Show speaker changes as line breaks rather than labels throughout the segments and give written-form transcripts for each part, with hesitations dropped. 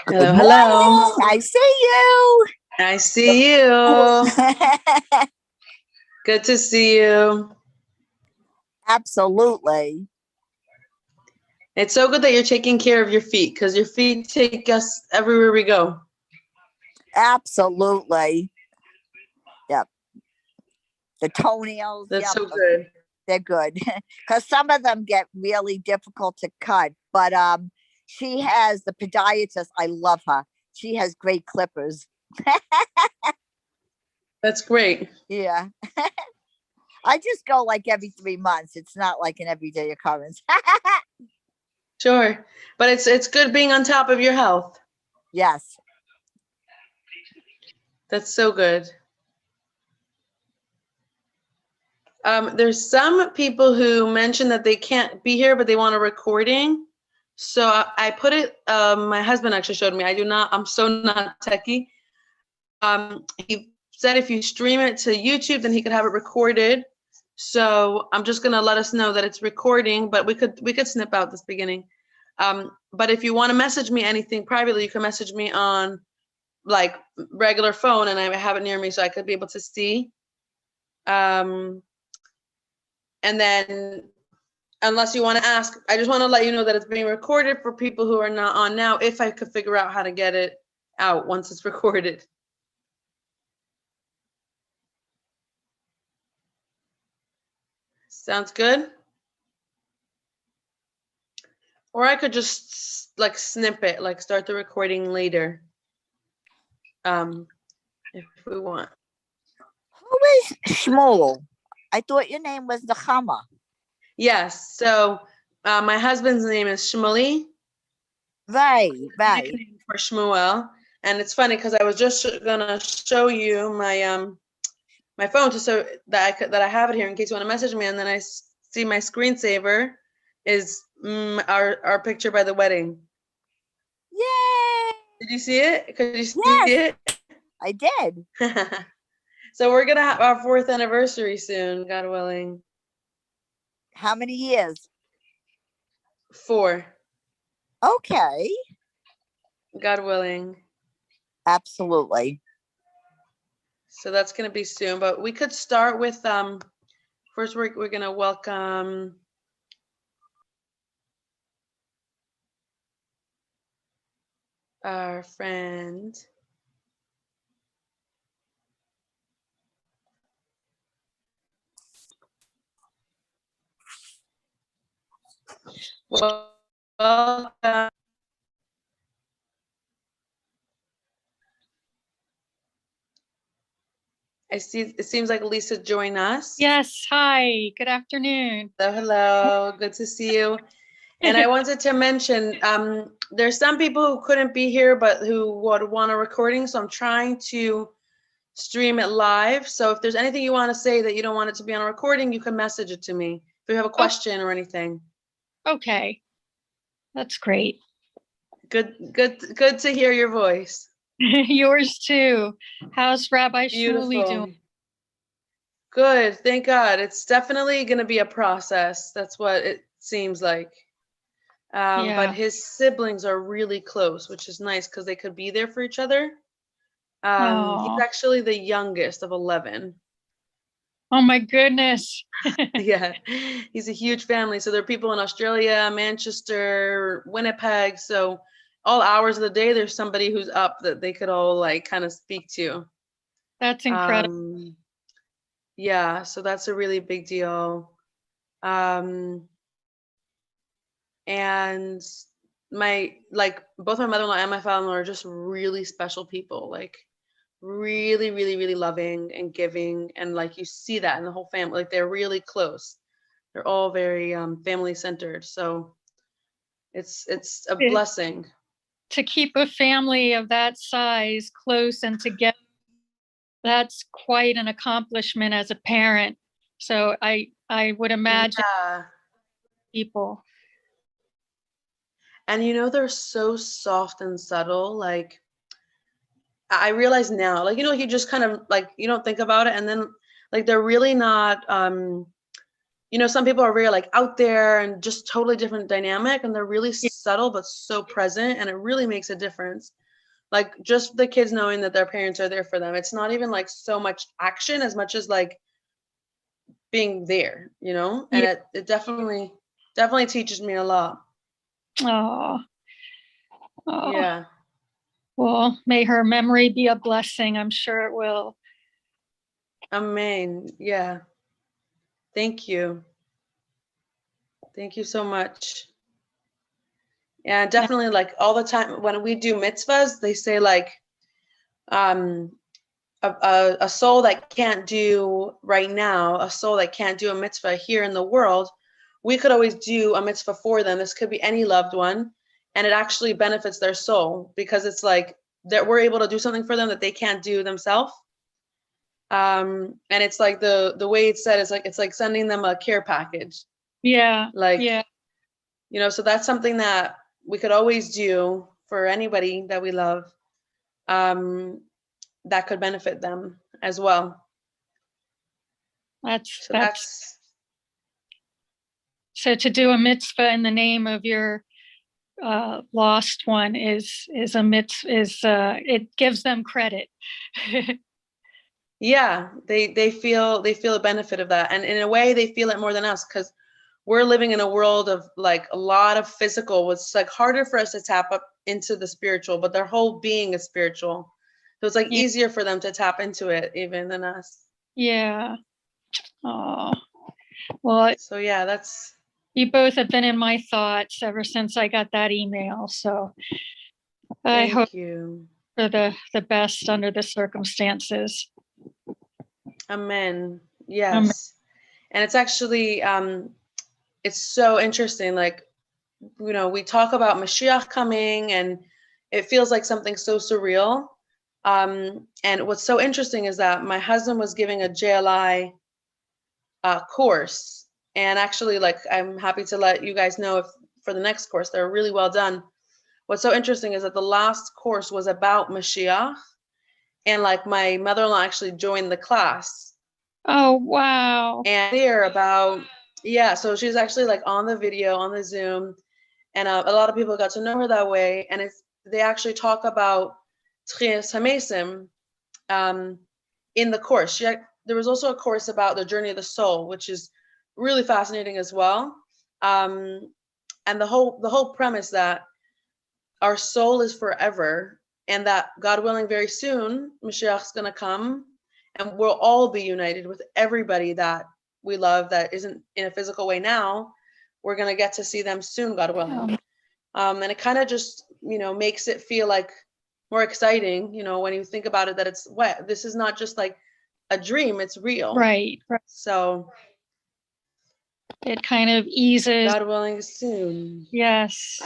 Hello, hello.
I see you.
I see you. Good to see you.
Absolutely.
It's so good that you're taking care of your feet because your feet take us everywhere we go.
Absolutely. Yep. The toenails.
That's
yep.
so good.
They're good because some of them get really difficult to cut. But she has the podiatrist. I love her. She has great clippers.
That's great.
Yeah. I just go like every 3 months. It's not like an everyday occurrence.
Sure. But it's good being on top of your health.
Yes.
That's so good. There's some people who mention that they can't be here, but they want a recording. So I put it, my husband actually showed me. I'm so not techie. He said if you stream it to YouTube, then he could have it recorded. So I'm just gonna let us know that it's recording, but we could snip out this beginning. But if you want to message me anything privately, you can message me on like regular phone, and I have it near me so I could be able to see. And then unless you want to ask, I just want to let you know that it's being recorded for people who are not on now, if I could figure out how to get it out once it's recorded. Sounds good? Or I could just like snip it, like start the recording later. If we want.
Who is Shmuel? I thought your name was Nechama.
Yes. So my husband's name is Shmuley.
Right.
Nickname for Shmuel. And it's funny because I was just gonna show you my my phone just so that I have it here in case you want to message me, and then I see my screensaver is our picture by the wedding.
Yay!
Did you see it? Could you see
Yes,
it?
I did.
So we're gonna have our 4th anniversary soon, God willing.
How many years?
4.
Okay.
God willing.
Absolutely.
So that's gonna be soon, but we could start with first we're gonna welcome our friend. Welcome. I see. It seems like Lisa joined us.
Yes. Hi. Good afternoon.
Hello. Good to see you. And I wanted to mention, there's some people who couldn't be here, but who would want a recording. So I'm trying to stream it live. So if there's anything you want to say that you don't want it to be on a recording, you can message it to me if you have a question or anything.
Okay. That's great.
Good to hear your voice.
Yours too. How's Rabbi
Beautiful.
Shmuley doing?
Good. Thank God. It's definitely going to be a process. That's what it seems like. But his siblings are really close, which is nice because they could be there for each other. He's actually the youngest of 11.
Oh my goodness.
Yeah, he's a huge family. So there are people in Australia, Manchester, Winnipeg. So all hours of the day, there's somebody who's up that they could all like kind of speak to.
That's incredible.
Yeah, so that's a really big deal. And both my mother-in-law and my father-in-law are just really special people, like really, really, really loving and giving. And like you see that in the whole family, like they're really close. They're all very family centered. So it's a blessing.
To keep a family of that size close and together, that's quite an accomplishment as a parent. So I would imagine people.
And they're so soft and subtle. Like I realize now, like, you just kind of like, you don't think about it. And then like, they're really not, you know, some people are very like out there and just totally different dynamic, and they're really subtle but so present, and it really makes a difference. Like just the kids knowing that their parents are there for them. It's not even like so much action as much as like being there, you know? And it definitely teaches me a lot.
Oh, oh.
Yeah.
Well, may her memory be a blessing. I'm sure it will.
Amen. Yeah. Thank you. Thank you so much. Yeah, definitely like all the time when we do mitzvahs, they say like a soul that can't do right now, a soul that can't do a mitzvah here in the world, we could always do a mitzvah for them. This could be any loved one, and it actually benefits their soul because it's like that we're able to do something for them that they can't do themselves. And it's like the way it's said is like it's like sending them a care package.
Yeah.
Like,
yeah.
you know, so that's something that we could always do for anybody that we love. That could benefit them as well.
That's so to do a mitzvah in the name of your lost one is a mitzvah, it gives them credit.
Yeah, they feel the benefit of that, and in a way they feel it more than us because we're living in a world of like a lot of physical. It's like harder for us to tap up into the spiritual, but their whole being is spiritual, so it's like easier for them to tap into it even than us.
Yeah. Oh, well.
So yeah, that's.
You both have been in my thoughts ever since I got that email. So I hope
you
for the best under the circumstances.
Amen. Yes. And it's actually it's so interesting. Like, you know, we talk about Mashiach coming and it feels like something so surreal. And what's so interesting is that my husband was giving a JLI course. And actually, like, I'm happy to let you guys know if for the next course, they're really well done. What's so interesting is that the last course was about Mashiach. And like my mother-in-law actually joined the class.
Oh, wow.
And hear about, yeah, so she's actually like on the video, on the Zoom. And a lot of people got to know her that way. And they actually talk about Tchias HaMesim in the course. There was also a course about the journey of the soul, which is really fascinating as well. And the whole premise that our soul is forever and that God willing, very soon, Mashiach's going to come and we'll all be united with everybody that we love that isn't in a physical way now. We're going to get to see them soon, God willing. And it kind of just, you know, makes it feel like more exciting, you know, when you think about it, that it's wet. This is not just like a dream, it's real.
Right.
So
it kind of eases.
God willing, soon.
Yes.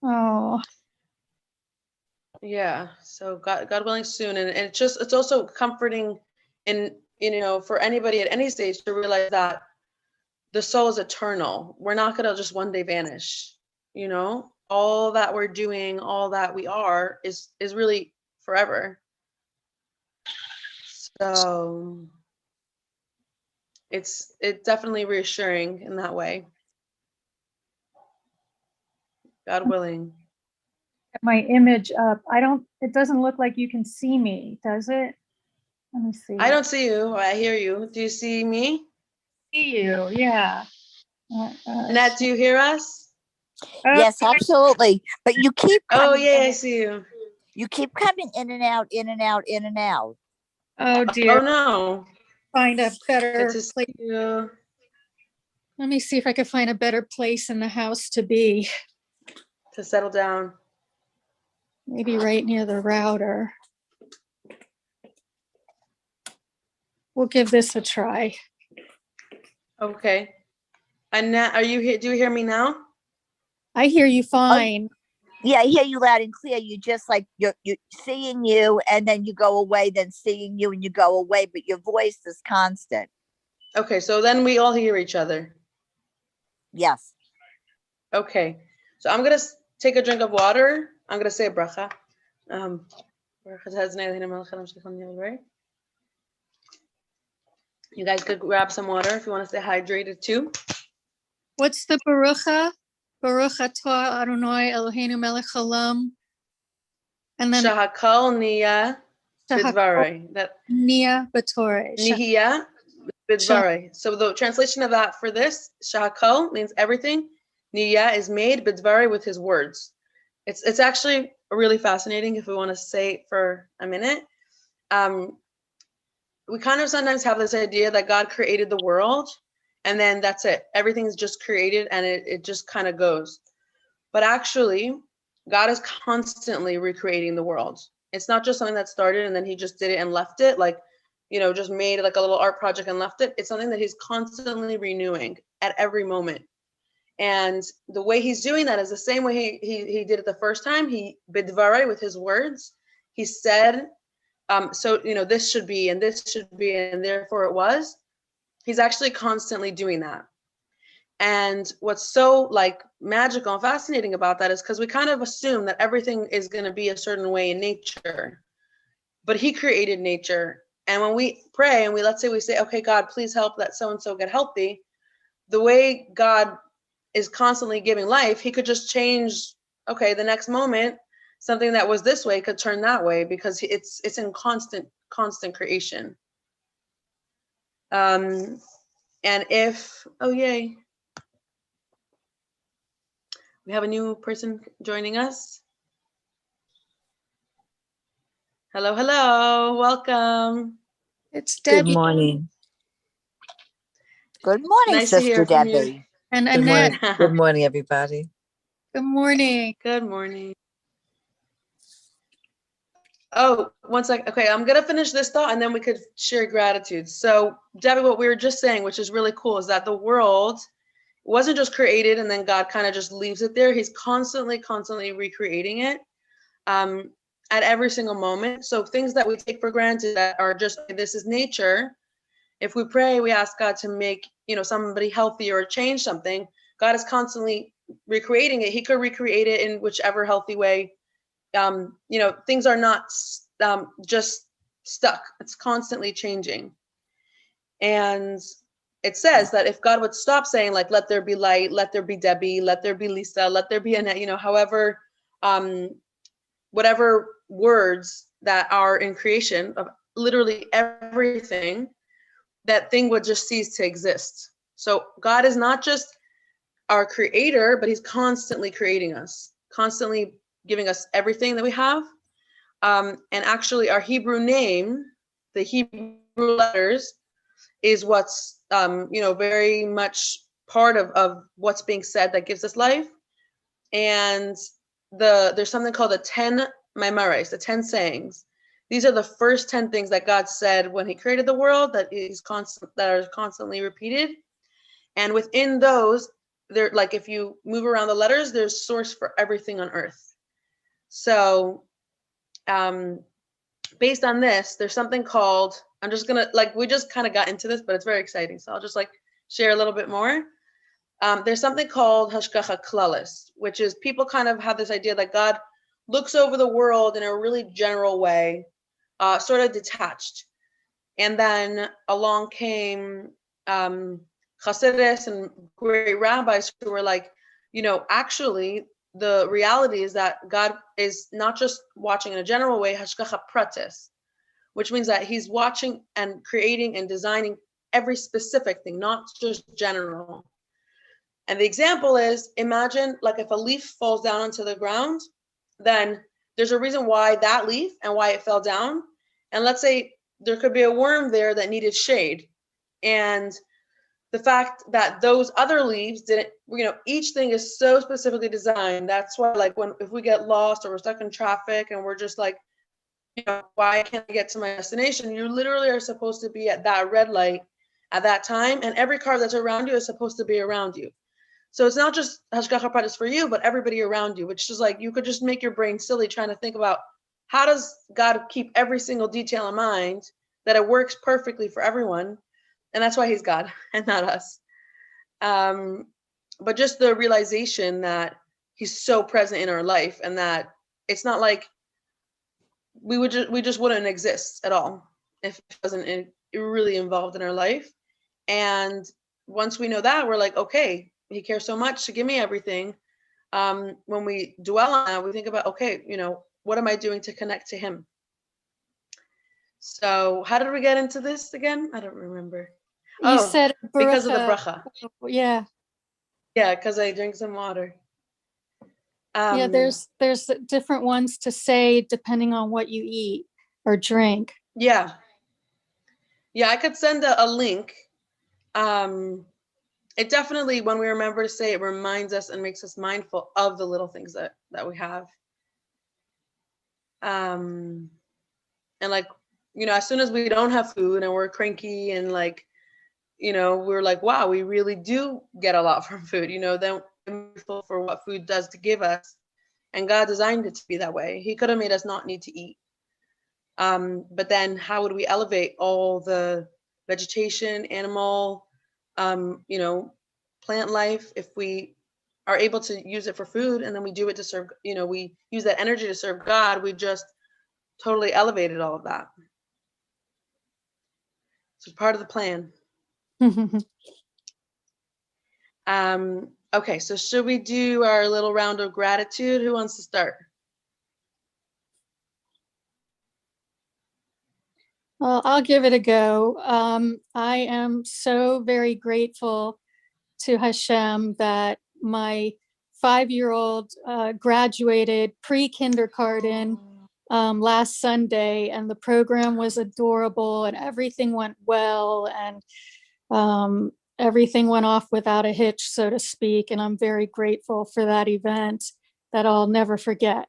Oh.
Yeah. So God willing, soon. And it's also comforting in, you know, for anybody at any stage to realize that the soul is eternal. We're not going to just one day vanish, you know, all that we're doing, all that we are is really forever. So it's definitely reassuring in that way. God willing.
My image up. It doesn't look like you can see me, does it? Let me see.
I don't see you. I hear you. Do you see me?
See you, yeah.
Annette, do you hear us?
Yes, absolutely. But you keep
coming. Oh, yeah, I see you.
You keep coming in and out, in and out, in and out.
Oh, dear.
Oh, no.
Find a better
place.
Let me see if I can find a better place in the house to be.
To settle down.
Maybe right near the router. We'll give this a try.
Okay. Annette, are you here? Do you hear me now?
I hear you fine.
Yeah, I hear you loud and clear. You just like you're seeing you and then you go away, then seeing you and you go away, but your voice is constant.
Okay, so then we all hear each other.
Yes.
Okay, so I'm gonna take a drink of water. I'm gonna say a bracha. You guys could grab some water if you want to stay hydrated too.
What's the Barucha? Baruch atah Adonai Eloheinu melech haolam. And then
Shahakal niya bidvarei. That
Nia B'Torah.
nihiya bidvarei. So the translation of that for this, Shahakal means everything. Niya is made, bidvarei with his words. It's actually really fascinating if we want to say it for a minute. We kind of sometimes have this idea that God created the world and then that's it. Everything's just created and it just kind of goes. But actually, God is constantly recreating the world. It's not just something that started and then he just did it and left it, like, just made like a little art project and left it. It's something that he's constantly renewing at every moment. And the way he's doing that is the same way he did it the first time. He bidvarei with his words. He said, so this should be and this should be and therefore it was. He's actually constantly doing that. And what's so like magical and fascinating about that is because we kind of assume that everything is going to be a certain way in nature, but he created nature. And when we pray and let's say we say, okay, God, please help that so-and-so get healthy. The way God is constantly giving life, he could just change, okay, the next moment, something that was this way could turn that way because it's in constant creation. And if, oh, yay. We have a new person joining us. Hello, welcome.
It's Debbie.
Good morning.
Good morning,
Nice to
Sister
hear from you.
Debbie.
And
Good
Annette.
morning. Good morning, everybody.
Good morning.
Good morning. Oh, one sec. Okay, I'm gonna finish this thought and then we could share gratitude. So, Debbie, what we were just saying, which is really cool, is that the world wasn't just created and then God kind of just leaves it there. He's constantly recreating it at every single moment. So things that we take for granted that are just, this is nature. If we pray, we ask God to make, somebody healthy or change something. God is constantly recreating it. He could recreate it in whichever healthy way. Things are not just stuck. It's constantly changing. And it says that if God would stop saying like, let there be light, let there be Debbie, let there be Lisa, let there be Annette, however, whatever words that are in creation of literally everything, that thing would just cease to exist. So God is not just our creator, but he's constantly creating us, constantly giving us everything that we have. And actually our Hebrew name, the Hebrew letters, is what's, very much part of what's being said that gives us life. And there's something called the 10 Maimares, the 10 sayings. These are the first 10 things that God said when he created the world that are constantly repeated. And within those, they're like, if you move around the letters, there's source for everything on earth. So based on this, there's something called, I'm just gonna, we just kind of got into this, but it's very exciting. So I'll just share a little bit more. There's something called hashgacha klalis, which is people kind of have this idea that God looks over the world in a really general way, sort of detached. And then along came Hasidus and great rabbis who were like, actually, the reality is that God is not just watching in a general way, hashgacha pratis, which means that he's watching and creating and designing every specific thing, not just general. And the example is, imagine if a leaf falls down onto the ground, then there's a reason why that leaf and why it fell down. And let's say there could be a worm there that needed shade. And the fact that those other leaves didn't, each thing is so specifically designed. That's why if we get lost or we're stuck in traffic and we're just why can't I get to my destination? You literally are supposed to be at that red light at that time. And every car that's around you is supposed to be around you. So it's not just hashgacha pratis for you, but everybody around you, which is you could just make your brain silly trying to think about how does God keep every single detail in mind that it works perfectly for everyone. And that's why he's God and not us. But just the realization that he's so present in our life and that it's not like we just wouldn't exist at all if it wasn't really involved in our life. And once we know that, we're like, okay, he cares so much to give me everything. When we dwell on that, we think about, okay, what am I doing to connect to him? So how did we get into this again? I don't remember.
You said
because of the bracha.
Yeah.
Yeah, because I drink some water.
Yeah, there's different ones to say depending on what you eat or drink.
Yeah. Yeah, I could send a link. It definitely, when we remember to say it, reminds us and makes us mindful of the little things that we have. And like, as soon as we don't have food and we're cranky and like, we're like, wow, we really do get a lot from food, then we're mindful for what food does to give us. And God designed it to be that way. He could have made us not need to eat. But then how would we elevate all the vegetation, animal, plant life if we are able to use it for food, and then we do it to serve, we use that energy to serve God. We just totally elevated all of that. So it's part of the plan. Okay, so should we do our little round of gratitude? Who wants to start?
Well, I'll give it a go. I am so very grateful to Hashem that my 5-year-old graduated pre-kindergarten last Sunday, and the program was adorable and everything went well, and everything went off without a hitch, so to speak. And I'm very grateful for that event that I'll never forget.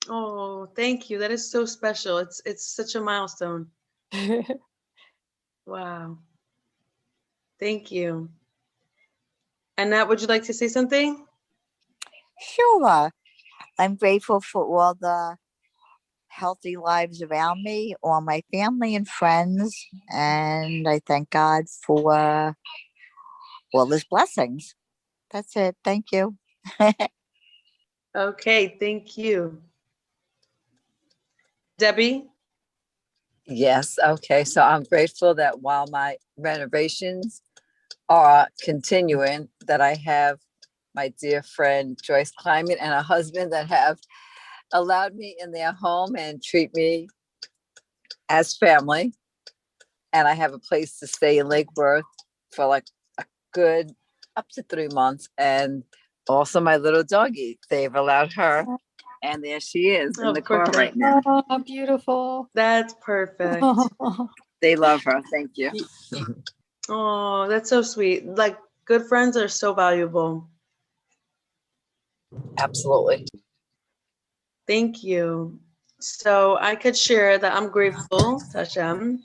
Oh, thank you. That is so special. It's such a milestone. Wow. Thank you. Annette, would you like to say something?
Sure. I'm grateful for all the healthy lives around me, all my family and friends, and I thank God for all his blessings. That's it. Thank you.
Okay, thank you. Debbie?
Yes. Okay. So I'm grateful that while my renovations are continuing, that I have my dear friend Joyce Kleiman and her husband that have allowed me in their home and treat me as family. And I have a place to stay in Lake Worth for like a good up to 3 months. And also my little doggie, they've allowed her. And there she is in the car right now.
Oh, beautiful.
That's perfect.
They love her. Thank you.
Oh, that's so sweet. Like, good friends are so valuable.
Absolutely.
Thank you. So I could share that I'm grateful to Hashem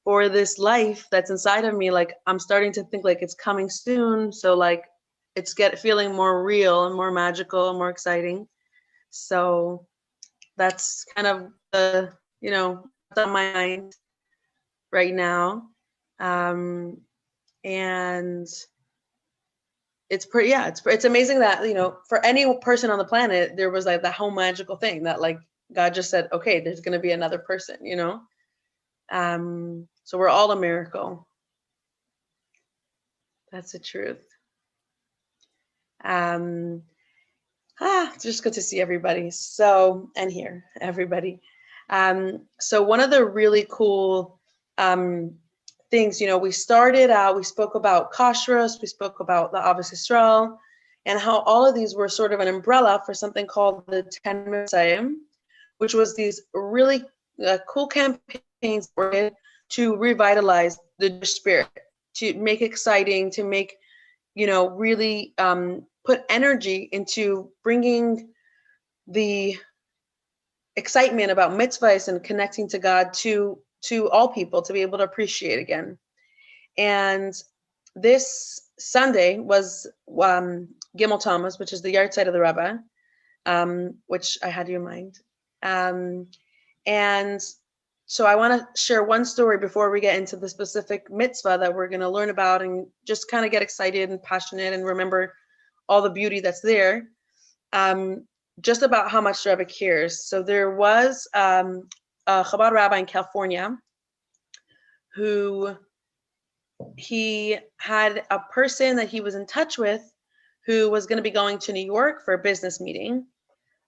for this life that's inside of me. Like, I'm starting to think like it's coming soon. So like it's feeling more real and more magical and more exciting. So that's kind of the, what's on my mind right now. And it's pretty, yeah, it's amazing that, for any person on the planet, there was like that whole magical thing that like God just said, okay, there's going to be another person, so we're all a miracle. That's the truth. It's just good to see everybody. So, and here, everybody. So one of the really cool things, we started out, we spoke about kashrus, we spoke about the Avos Yisrael, and how all of these were sort of an umbrella for something called the 10 Mitzvahs, which was these really cool campaigns to revitalize the Jewish spirit, to make exciting, to make, really put energy into bringing the excitement about mitzvahs and connecting to God to all people, to be able to appreciate again. And this Sunday was Gimel Tammuz, which is the yard side of the Rebbe, which I had you in mind. And so I want to share one story before we get into the specific mitzvah that we're going to learn about, and just kind of get excited and passionate and remember all the beauty that's there, just about how much the Rebbe cares. So there was a Chabad rabbi in California who he had a person that he was in touch with who was going to be going to New York for a business meeting.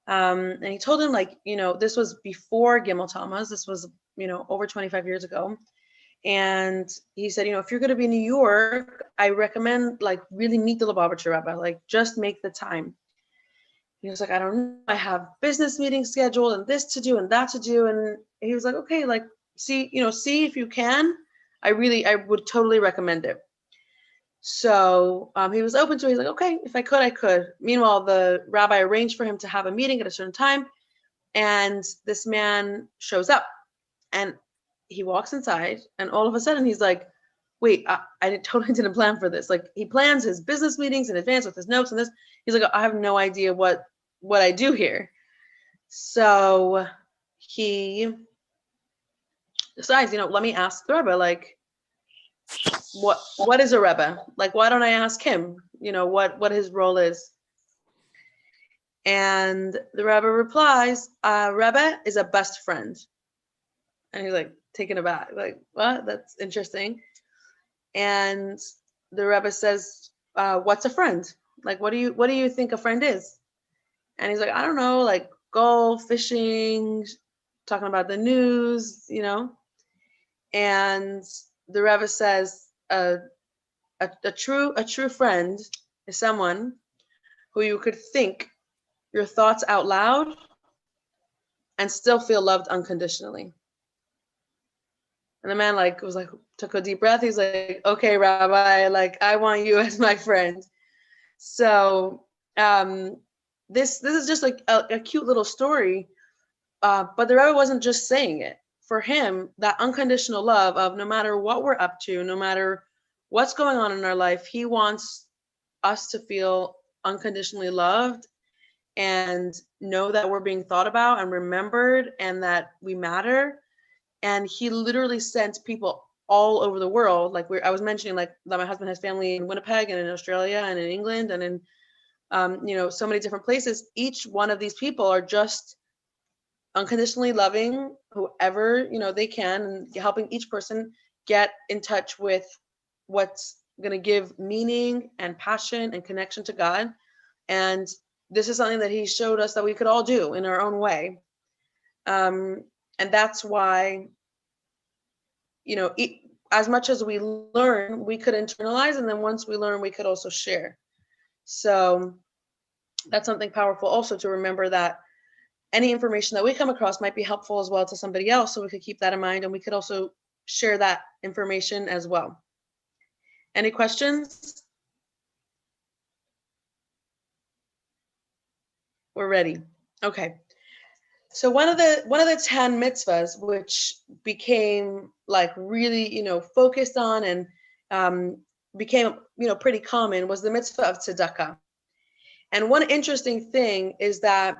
And he told him, like, this was before Gimel Tammuz. This was, over 25 years ago. And he said, if you're going to be in New York, I recommend, like, really meet the Lubavitcher Rebbe, like, just make the time. He was like, I don't know, I have business meetings scheduled and this to do and that to do. And he was like, okay, like, see if you can. I would totally recommend it. So he was open to it. He's like, okay, if I could, I could. Meanwhile, the rabbi arranged for him to have a meeting at a certain time. And this man shows up and he walks inside, and all of a sudden he's like, wait, I totally didn't plan for this. Like, he plans his business meetings in advance with his notes and this. He's like, I have no idea what I do here. So he decides, let me ask the Rebbe, like, what is a Rebbe? Like, why don't I ask him, what his role is? And the Rebbe replies, Rebbe is a best friend. And he's like taken aback, like, what? That's interesting. And the Rebbe says, what's a friend? Like, what do you think a friend is? And he's like, I don't know, like golf, fishing, talking about the news, And the Rebbe says, a true friend is someone who you could think your thoughts out loud and still feel loved unconditionally. And the man took a deep breath. He's like, okay, Rabbi, like, I want you as my friend. So this is just like a cute little story, but the Rebbe wasn't just saying it. For him, that unconditional love of no matter what we're up to, no matter what's going on in our life, he wants us to feel unconditionally loved and know that we're being thought about and remembered and that we matter. And he literally sent people all over the world. Like I was mentioning, like, that my husband has family in Winnipeg and in Australia and in England and in, so many different places. Each one of these people are just unconditionally loving whoever, they can, and helping each person get in touch with what's going to give meaning and passion and connection to God. And this is something that he showed us that we could all do in our own way. And that's why, as much as we learn, we could internalize. And then once we learn, we could also share. So that's something powerful also to remember, that any information that we come across might be helpful as well to somebody else. So we could keep that in mind, and we could also share that information as well. Any questions? We're ready. Okay. So one of the 10 mitzvahs, which became like really, focused on and became, pretty common, was the mitzvah of tzedakah. And one interesting thing is that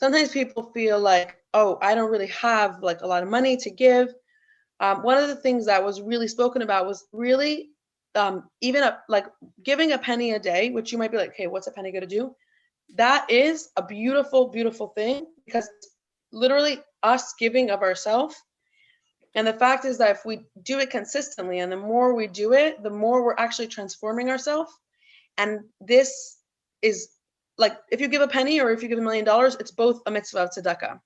sometimes people feel like, oh, I don't really have like a lot of money to give. One of the things that was really spoken about was really even like giving a penny a day, which you might be like, hey, what's a penny going to do? That is a beautiful, beautiful thing, because literally us giving of ourselves. And the fact is that if we do it consistently, and the more we do it, the more we're actually transforming ourselves. And this is like, if you give a penny or if you give $1 million, it's both a mitzvah of tzedakah.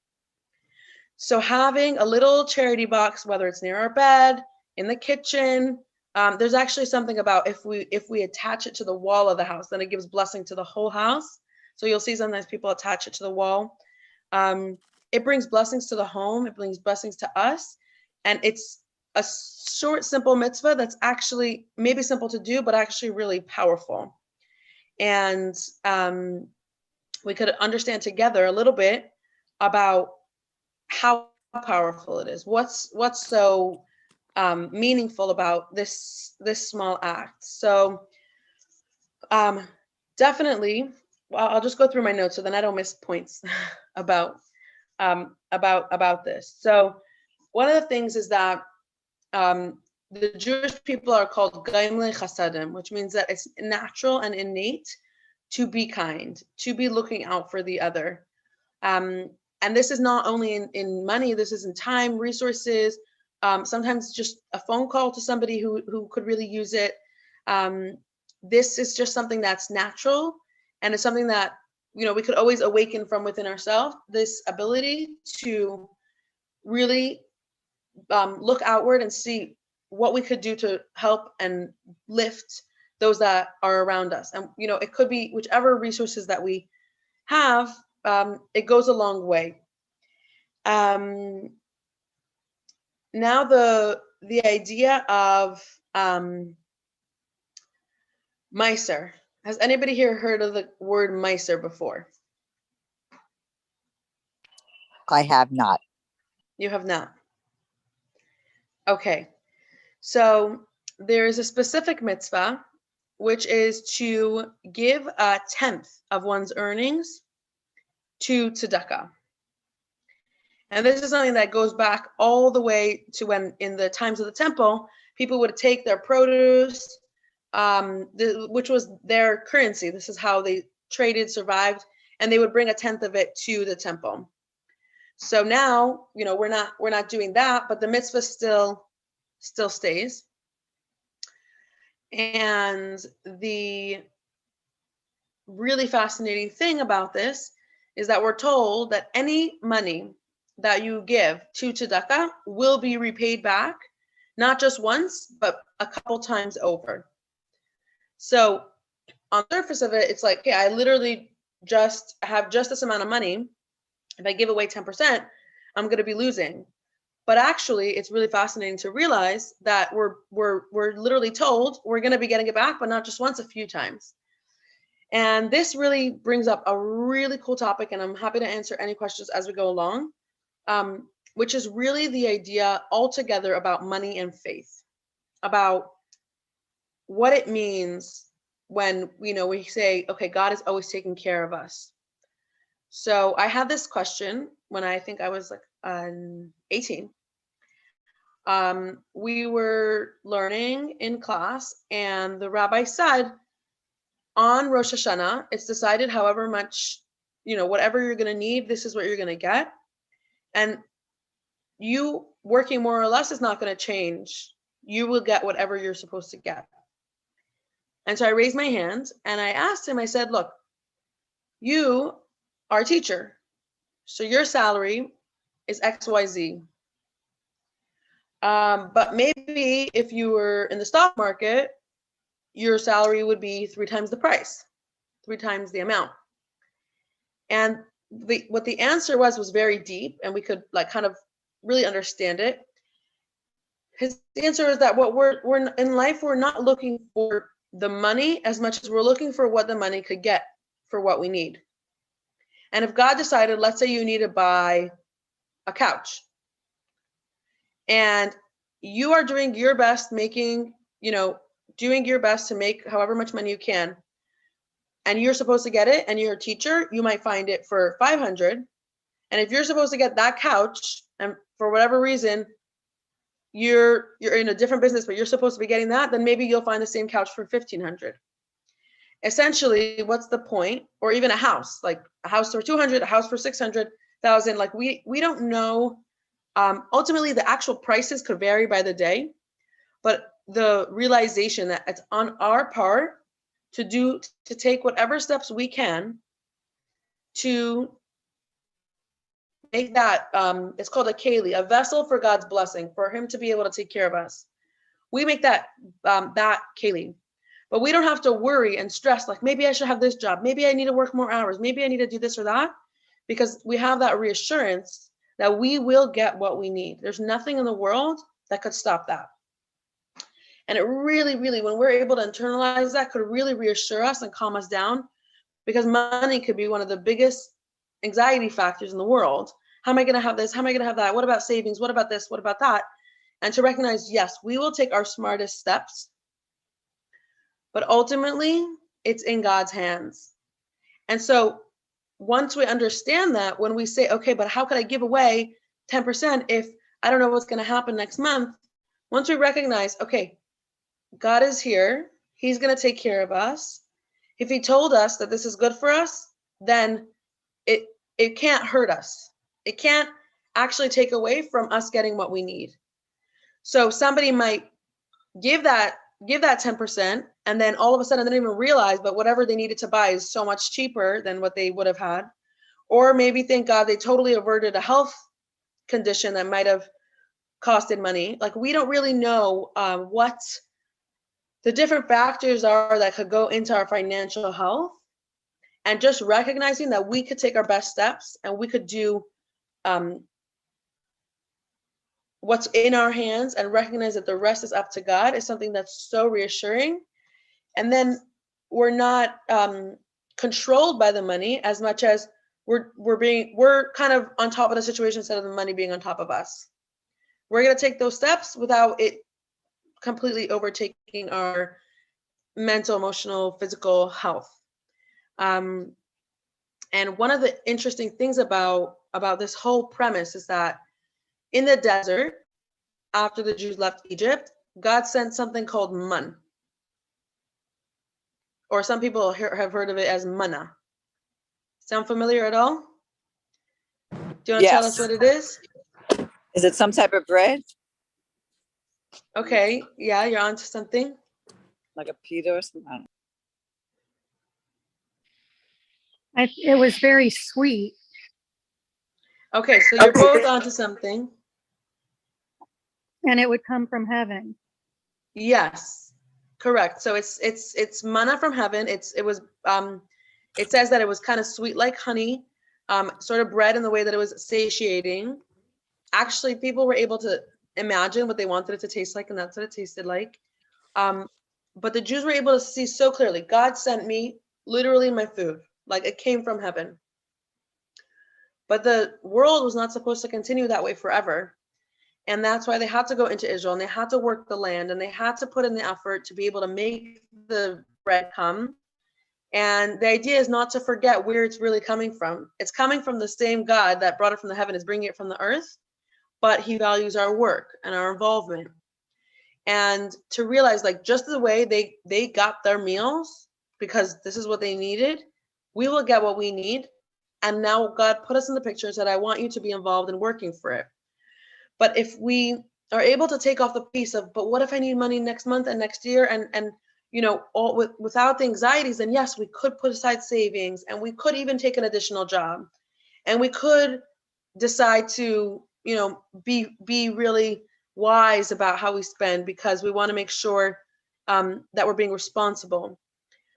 So having a little charity box, whether it's near our bed, in the kitchen, there's actually something about if we attach it to the wall of the house, then it gives blessing to the whole house. So you'll see sometimes people attach it to the wall. It brings blessings to the home. It brings blessings to us. And it's a short, simple mitzvah that's actually maybe simple to do, but actually really powerful. And we could understand together a little bit about how powerful it is. What's so meaningful about this small act. So definitely, well, I'll just go through my notes so then I don't miss points about this. So one of the things is that the Jewish people are called Gaimle Chasadim, which means that it's natural and innate to be kind, to be looking out for the other. And this is not only in money, this is in time, resources, Sometimes just a phone call to somebody who could really use it. This is just something that's natural, and it's something that, you know, we could always awaken from within ourselves, this ability to really look outward and see what we could do to help and lift those that are around us. And, you know, it could be whichever resources that we have, it goes a long way. Now the idea of Meiser. Has anybody here heard of the word Meiser before?
I have not.
You have not. Okay. So there is a specific mitzvah, which is to give a tenth of one's earnings to tzedakah. And this is something that goes back all the way to when, in the times of the temple, people would take their produce, which was their currency. This is how they traded, survived, and they would bring a tenth of it to the temple. So now, you know, we're not doing that, but the mitzvah still stays. And the really fascinating thing about this is that we're told that any money that you give to tzedakah will be repaid back, not just once, but a couple times over. So on the surface of it, it's like, okay, I literally just have just this amount of money. If I give away 10%, I'm going to be losing. But actually, it's really fascinating to realize that we're literally told we're going to be getting it back, but not just once, a few times. And this really brings up a really cool topic, and I'm happy to answer any questions as we go along, which is really the idea altogether about money and faith, about what it means when, you know, we say, okay, God is always taking care of us. So I had this question when I think I was like 18. We were learning in class, and the rabbi said, on Rosh Hashanah, it's decided however much, you know, whatever you're going to need, this is what you're going to get. And you working more or less is not going to change. You will get whatever you're supposed to get. And so I raised my hand and I asked him, I said, look, you are a teacher, so your salary is XYZ. But maybe if you were in the stock market, your salary would be 3 times the price, 3 times the amount. And what the answer was very deep, and we could like kind of really understand it. His answer is that what we're in life, we're not looking for the money as much as we're looking for what the money could get for what we need. And if God decided, let's say you need to buy a couch, and you are doing your best doing your best to make however much money you can, and you're supposed to get it, and you're a teacher, you might find it for 500. And if you're supposed to get that couch, and for whatever reason, you're in a different business, but you're supposed to be getting that, then maybe you'll find the same couch for 1,500. Essentially, what's the point? Or even a house, like a house for 200, a house for 600,000. Like we don't know. Ultimately, the actual prices could vary by the day, but the realization that it's on our part to take whatever steps we can to make that, it's called a keli, a vessel for God's blessing, for him to be able to take care of us. We make that keli, but we don't have to worry and stress, like maybe I should have this job, maybe I need to work more hours, maybe I need to do this or that, because we have that reassurance that we will get what we need. There's nothing in the world that could stop that. And it really, really, when we're able to internalize that, could really reassure us and calm us down, because money could be one of the biggest anxiety factors in the world. How am I going to have this? How am I going to have that? What about savings? What about this? What about that? And to recognize, yes, we will take our smartest steps, but ultimately it's in God's hands. And so once we understand that, when we say, okay, but how could I give away 10% if I don't know what's going to happen next month? Once we recognize, okay, God is here, he's going to take care of us. If he told us that this is good for us, then it can't hurt us. It can't actually take away from us getting what we need. So somebody might give that 10%, and then all of a sudden they don't even realize, but whatever they needed to buy is so much cheaper than what they would have had. Or maybe, thank God, they totally averted a health condition that might have costed money. Like, we don't really know what the different factors are that could go into our financial health, and just recognizing that we could take our best steps and we could do what's in our hands and recognize that the rest is up to God is something that's so reassuring. And then we're not controlled by the money as much as we're kind of on top of the situation instead of the money being on top of us. We're going to take those steps without it completely overtaking our mental, emotional, physical health. And one of the interesting things about this whole premise is that in the desert, after the Jews left Egypt, God sent something called man. Or some people have heard of it as manna. Sound familiar at all? Do you want to tell us what it is?
Is it some type of bread?
Okay, yeah, you're onto something.
Like a pita or something?
It was very sweet.
Okay, so you're both onto something.
And it would come from heaven.
Yes, correct. So it's manna from heaven. It says that it was kind of sweet like honey, sort of bread in the way that it was satiating. Actually, people were able to imagine what they wanted it to taste like, and that's what it tasted like. But the Jews were able to see so clearly, God sent me literally my food, like it came from heaven. But the world was not supposed to continue that way forever. And that's why they had to go into Israel, and they had to work the land, and they had to put in the effort to be able to make the bread come. And the idea is not to forget where it's really coming from. It's coming from the same God that brought it from the heaven is bringing it from the earth, but he values our work and our involvement. And to realize, like, just the way they got their meals because this is what they needed, we will get what we need. And now God put us in the picture and said, I want you to be involved in working for it. But if we are able to take off the piece of, but what if I need money next month and next year, and all without the anxieties, then yes, we could put aside savings, and we could even take an additional job, and we could decide to be really wise about how we spend, because we want to make sure that we're being responsible.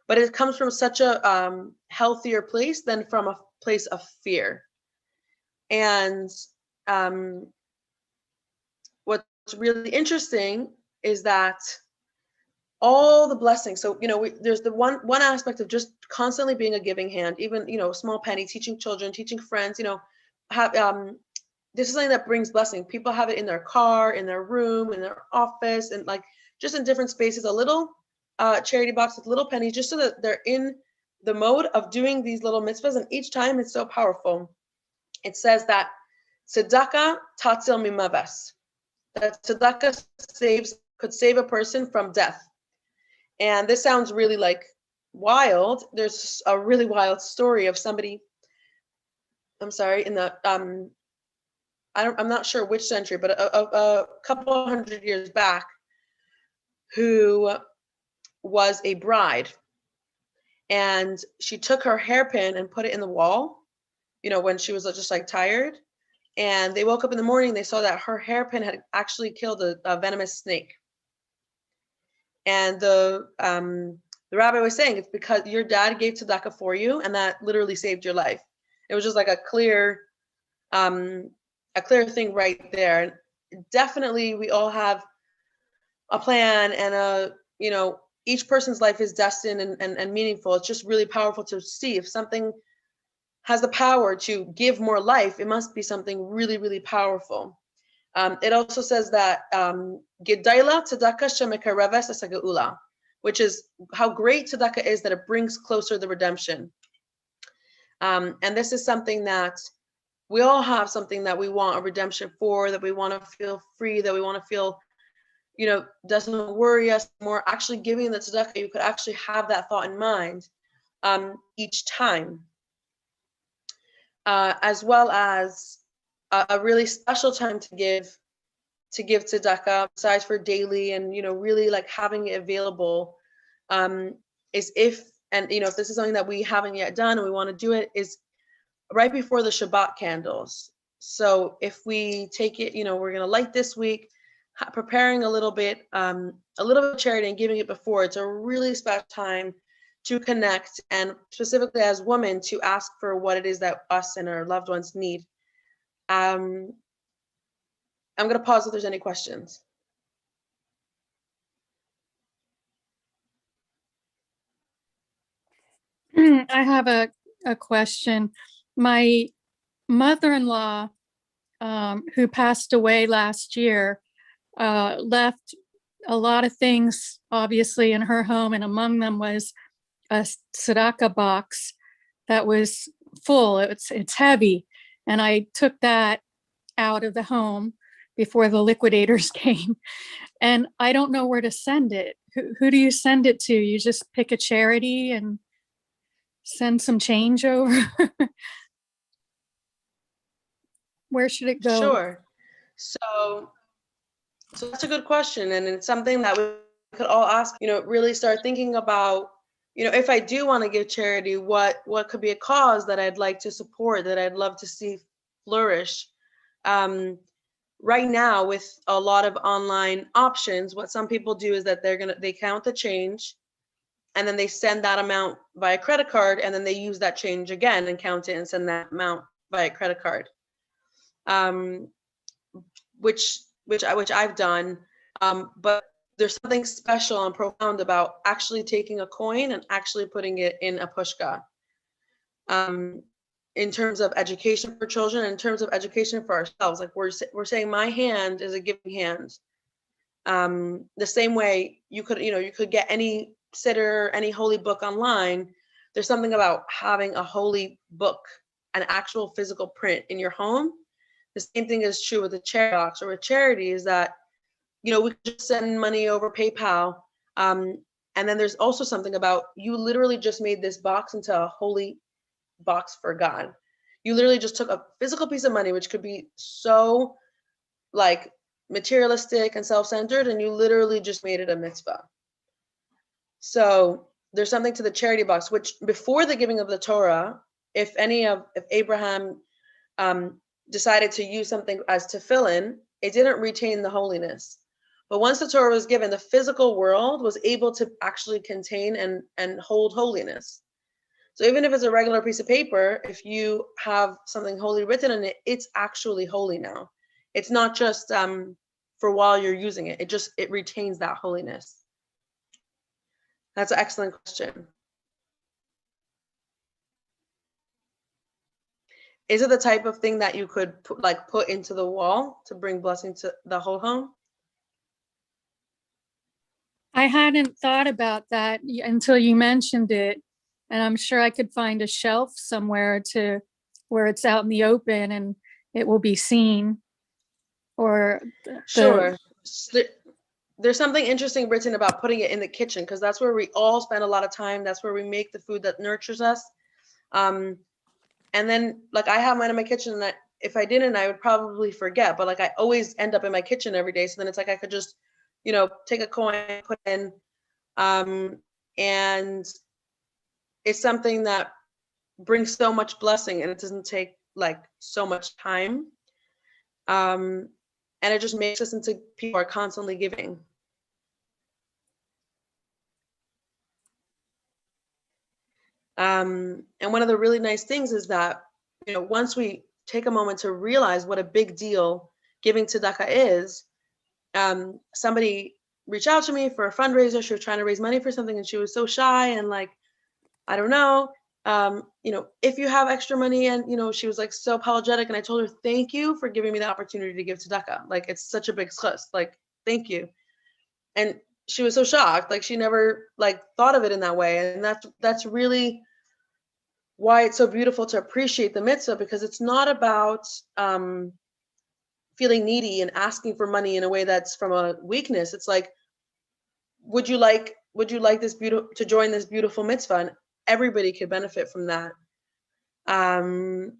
But it comes from such a healthier place than from a place of fear. And what's really interesting is that all the blessings. So, there's the one aspect of just constantly being a giving hand, even, small penny, teaching children, teaching friends, have, this is something that brings blessing. People have it in their car, in their room, in their office, and like just in different spaces, a little charity box with little pennies, just so that they're in the mode of doing these little mitzvahs. And each time it's so powerful. It says that tzedakah tatzil mimaves, that tzedakah could save a person from death. And this sounds really like wild. There's a really wild story of somebody, I'm sorry, in the I'm not sure which century, but a couple hundred years back, who was a bride, and she took her hairpin and put it in the wall, when she was just like tired. And they woke up in the morning, they saw that her hairpin had actually killed a venomous snake. And the rabbi was saying, it's because your dad gave tzedakah for you, and that literally saved your life. It was just like a clear thing right there. And definitely, we all have a plan, and each person's life is destined and meaningful. It's just really powerful to see if something has the power to give more life, it must be something really, really powerful. It also says that Gedaila tzedakah shemekareves es ha'geula, which is how great tzedakah is, that it brings closer the redemption. And this is something that we all have, something that we want a redemption for, that we want to feel free, that we want to feel, doesn't worry us more. Actually giving the tzedakah, you could actually have that thought in mind each time. As well as a really special time to give to give tzedakah besides for daily and, really like having it available, is if this is something that we haven't yet done and we want to do it, is right before the Shabbat candles. So if we take it, we're going to light this week, preparing a little bit of charity and giving it before. It's a really special time to connect, and specifically as women, to ask for what it is that us and our loved ones need. I'm going to pause if there's any questions.
I have a question. My mother-in-law, who passed away last year, left a lot of things, obviously, in her home, and among them was a tzedakah box that was full. It's heavy, and I took that out of the home before the liquidators came, and I don't know where to send it. Who do you send it to? You just pick a charity and send some change over? Where should it go?
Sure. So that's a good question, and it's something that we could all ask. Really start thinking about. If I do want to give charity, what could be a cause that I'd like to support, that I'd love to see flourish. Right now, with a lot of online options, what some people do is that they count the change, and then they send that amount via credit card, and then they use that change again and count it and send that amount via credit card. Which I've done, but there's something special and profound about actually taking a coin and actually putting it in a pushka. In terms of education for children, in terms of education for ourselves, like we're saying, my hand is a giving hand. The same way you could get any siddur, any holy book online. There's something about having a holy book, an actual physical print in your home. The same thing is true with the charity box or with charity, is that, we could just send money over PayPal. And then there's also something about, you literally just made this box into a holy box for God. You literally just took a physical piece of money, which could be so like materialistic and self-centered, and you literally just made it a mitzvah. So there's something to the charity box, which before the giving of the Torah, if Abraham decided to use something as tefillin, it didn't retain the holiness. But once the Torah was given, the physical world was able to actually contain and hold holiness. So even if it's a regular piece of paper, if you have something holy written in it, it's actually holy now. It's not just for while you're using it. It retains that holiness. That's an excellent question. Is it the type of thing that you could put into the wall to bring blessing to the whole home?
I hadn't thought about that until you mentioned it, and I'm sure I could find a shelf somewhere where it's out in the open and it will be seen. Or
sure. There's something interesting written about putting it in the kitchen, because that's where we all spend a lot of time. That's where we make the food that nurtures us. And then I have mine in my kitchen, and if I didn't, I would probably forget, but I always end up in my kitchen every day. So then it's I could just, take a coin, put in, and it's something that brings so much blessing, and it doesn't take so much time. And it just makes us into people who are constantly giving. And one of the really nice things is that, once we take a moment to realize what a big deal giving tzedakah is, somebody reached out to me for a fundraiser. She was trying to raise money for something, and she was so shy and I don't know, if you have extra money, and, she was so apologetic. And I told her, thank you for giving me the opportunity to give tzedakah. It's such a big schus. Thank you. And she was so shocked. She never thought of it in that way. And that's really why it's so beautiful to appreciate the mitzvah, because it's not about feeling needy and asking for money in a way that's from a weakness. It's would you like this to join this beautiful mitzvah? And everybody could benefit from that. And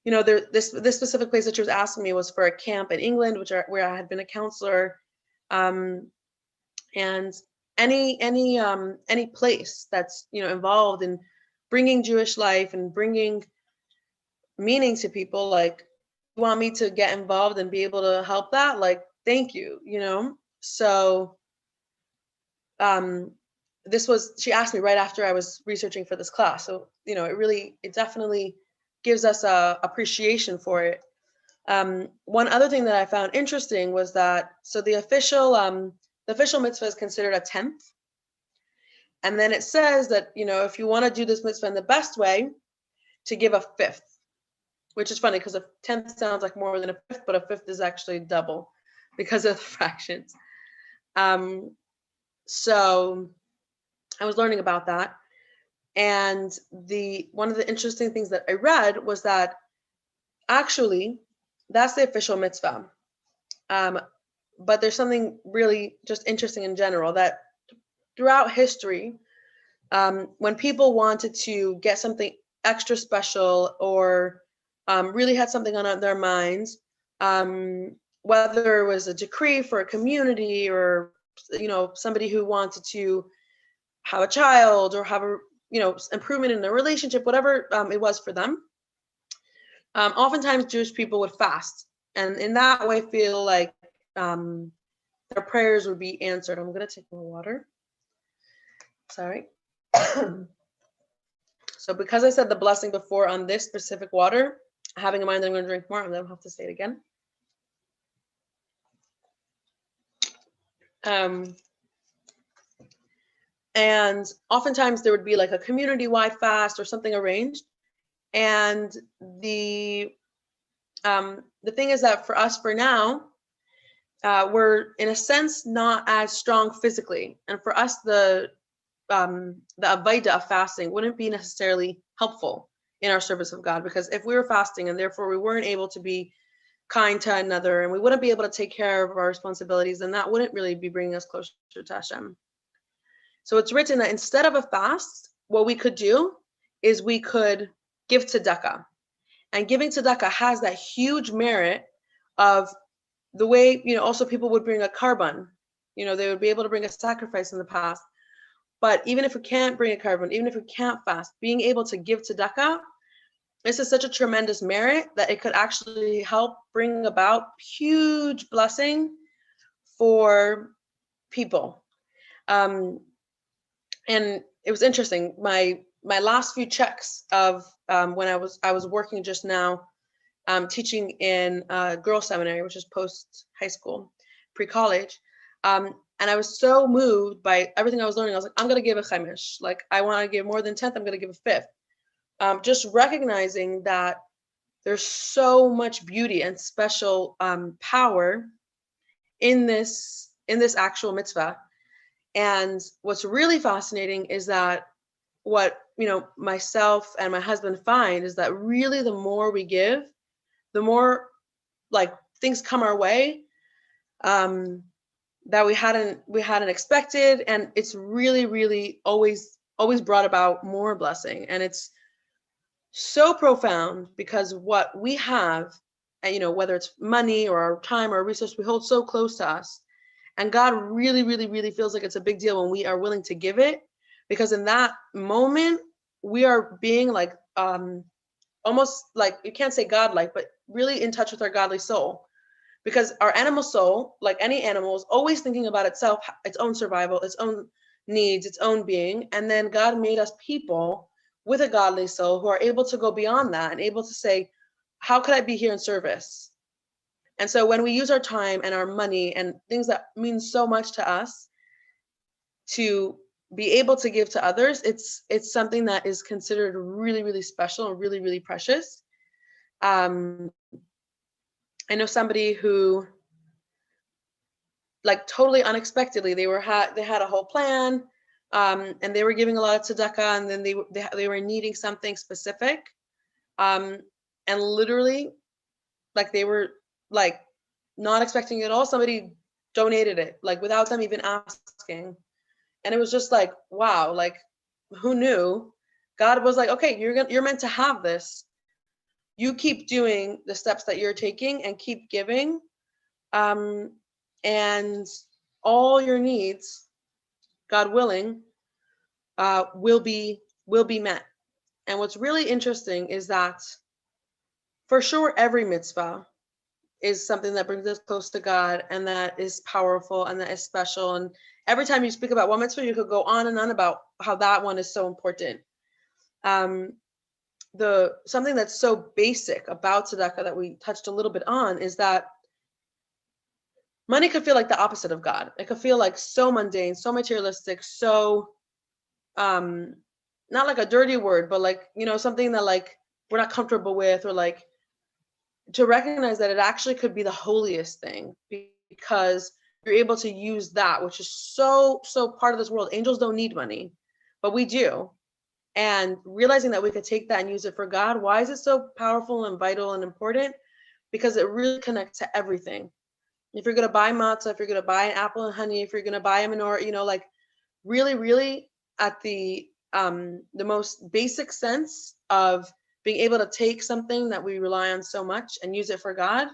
this specific place that she was asking me was for a camp in England, where I had been a counselor, and any place that's involved in bringing Jewish life and bringing meaning to people, like, you want me to get involved and be able to help that, like, thank you. So she asked me right after I was researching for this class. So it definitely gives us a appreciation for it. One other thing that I found interesting was that the official mitzvah is considered a tenth. And then it says that, if you want to do this mitzvah in the best way, to give a fifth, which is funny because a tenth sounds like more than a fifth, but a fifth is actually double because of the fractions. So I was learning about that. And one of the interesting things that I read was that actually that's the official mitzvah. But there's something really just interesting in general, that throughout history, when people wanted to get something extra special or really had something on their minds, whether it was a decree for a community or somebody who wanted to have a child or have a improvement in their relationship, whatever it was for them, oftentimes Jewish people would fast, and in that way feel like their prayers would be answered. I'm going to take more water. Sorry. So because I said the blessing before on this specific water, having in mind that I'm going to drink more, I'm going to have to say it again. And oftentimes there would be like a community-wide fast or something arranged. And the thing is that for us, for now, we're in a sense not as strong physically, and for us the avodah of fasting wouldn't be necessarily helpful in our service of God, because if we were fasting and therefore we weren't able to be kind to another and we wouldn't be able to take care of our responsibilities, then that wouldn't really be bringing us closer to Hashem. So it's written that instead of a fast, what we could do is we could give tzedakah. And giving tzedakah has that huge merit of the way, also people would bring a karban. They would be able to bring a sacrifice in the past. But even if we can't bring a karban, even if we can't fast, being able to give tzedakah, this is such a tremendous merit that it could actually help bring about huge blessing for people. And it was interesting. My last few checks of when I was working just now, teaching in a girls' seminary, which is post high school, pre-college. And I was so moved by everything I was learning. I was like, I'm going to give a chaimish. Like, I want to give more than 10th. I'm going to give a fifth. Just recognizing that there's so much beauty and special power in this actual mitzvah. And what's really fascinating is that what myself and my husband find is that really the more we give, the more like things come our way that we hadn't expected, and it's really, really always brought about more blessing. And it's so profound because what we have, and whether it's money or our time or our resource, we hold so close to us. And God really, really, really feels like it's a big deal when we are willing to give it, because in that moment we are being like almost like, you can't say godlike, but really in touch with our godly soul. Because our animal soul, like any animal, is always thinking about itself, its own survival, its own needs, its own being. And then God made us people with a godly soul who are able to go beyond that and able to say, how could I be here in service? And so when we use our time and our money and things that mean so much to us to be able to give to others, it's something that is considered really, really special and really, really precious. I know somebody who, like, totally unexpectedly, they had a whole plan, and they were giving a lot of tzedakah, and then they were needing something specific, and literally, like, they were like not expecting it at all. Somebody donated it, like, without them even asking, and it was just like, wow, like, who knew? God was like, okay, you're meant to have this. you keep doing the steps that you're taking and keep giving, and all your needs, God willing, will be met. And what's really interesting is that for sure every mitzvah is something that brings us close to God and that is powerful and that is special. And every time you speak about one mitzvah, you could go on and on about how that one is so important. Something that's so basic about tzedakah that we touched a little bit on is that money could feel like the opposite of God. It could feel like so mundane, so materialistic, so not like a dirty word, but like, something that like we're not comfortable with, or like to recognize that it actually could be the holiest thing, because you're able to use that, which is so part of this world. Angels don't need money, but we do. And realizing that we could take that and use it for God. Why is it so powerful and vital and important? Because it really connects to everything. If you're going to buy matzah, if you're going to buy an apple and honey, if you're going to buy a menorah, like really at the most basic sense of being able to take something that we rely on so much and use it for God,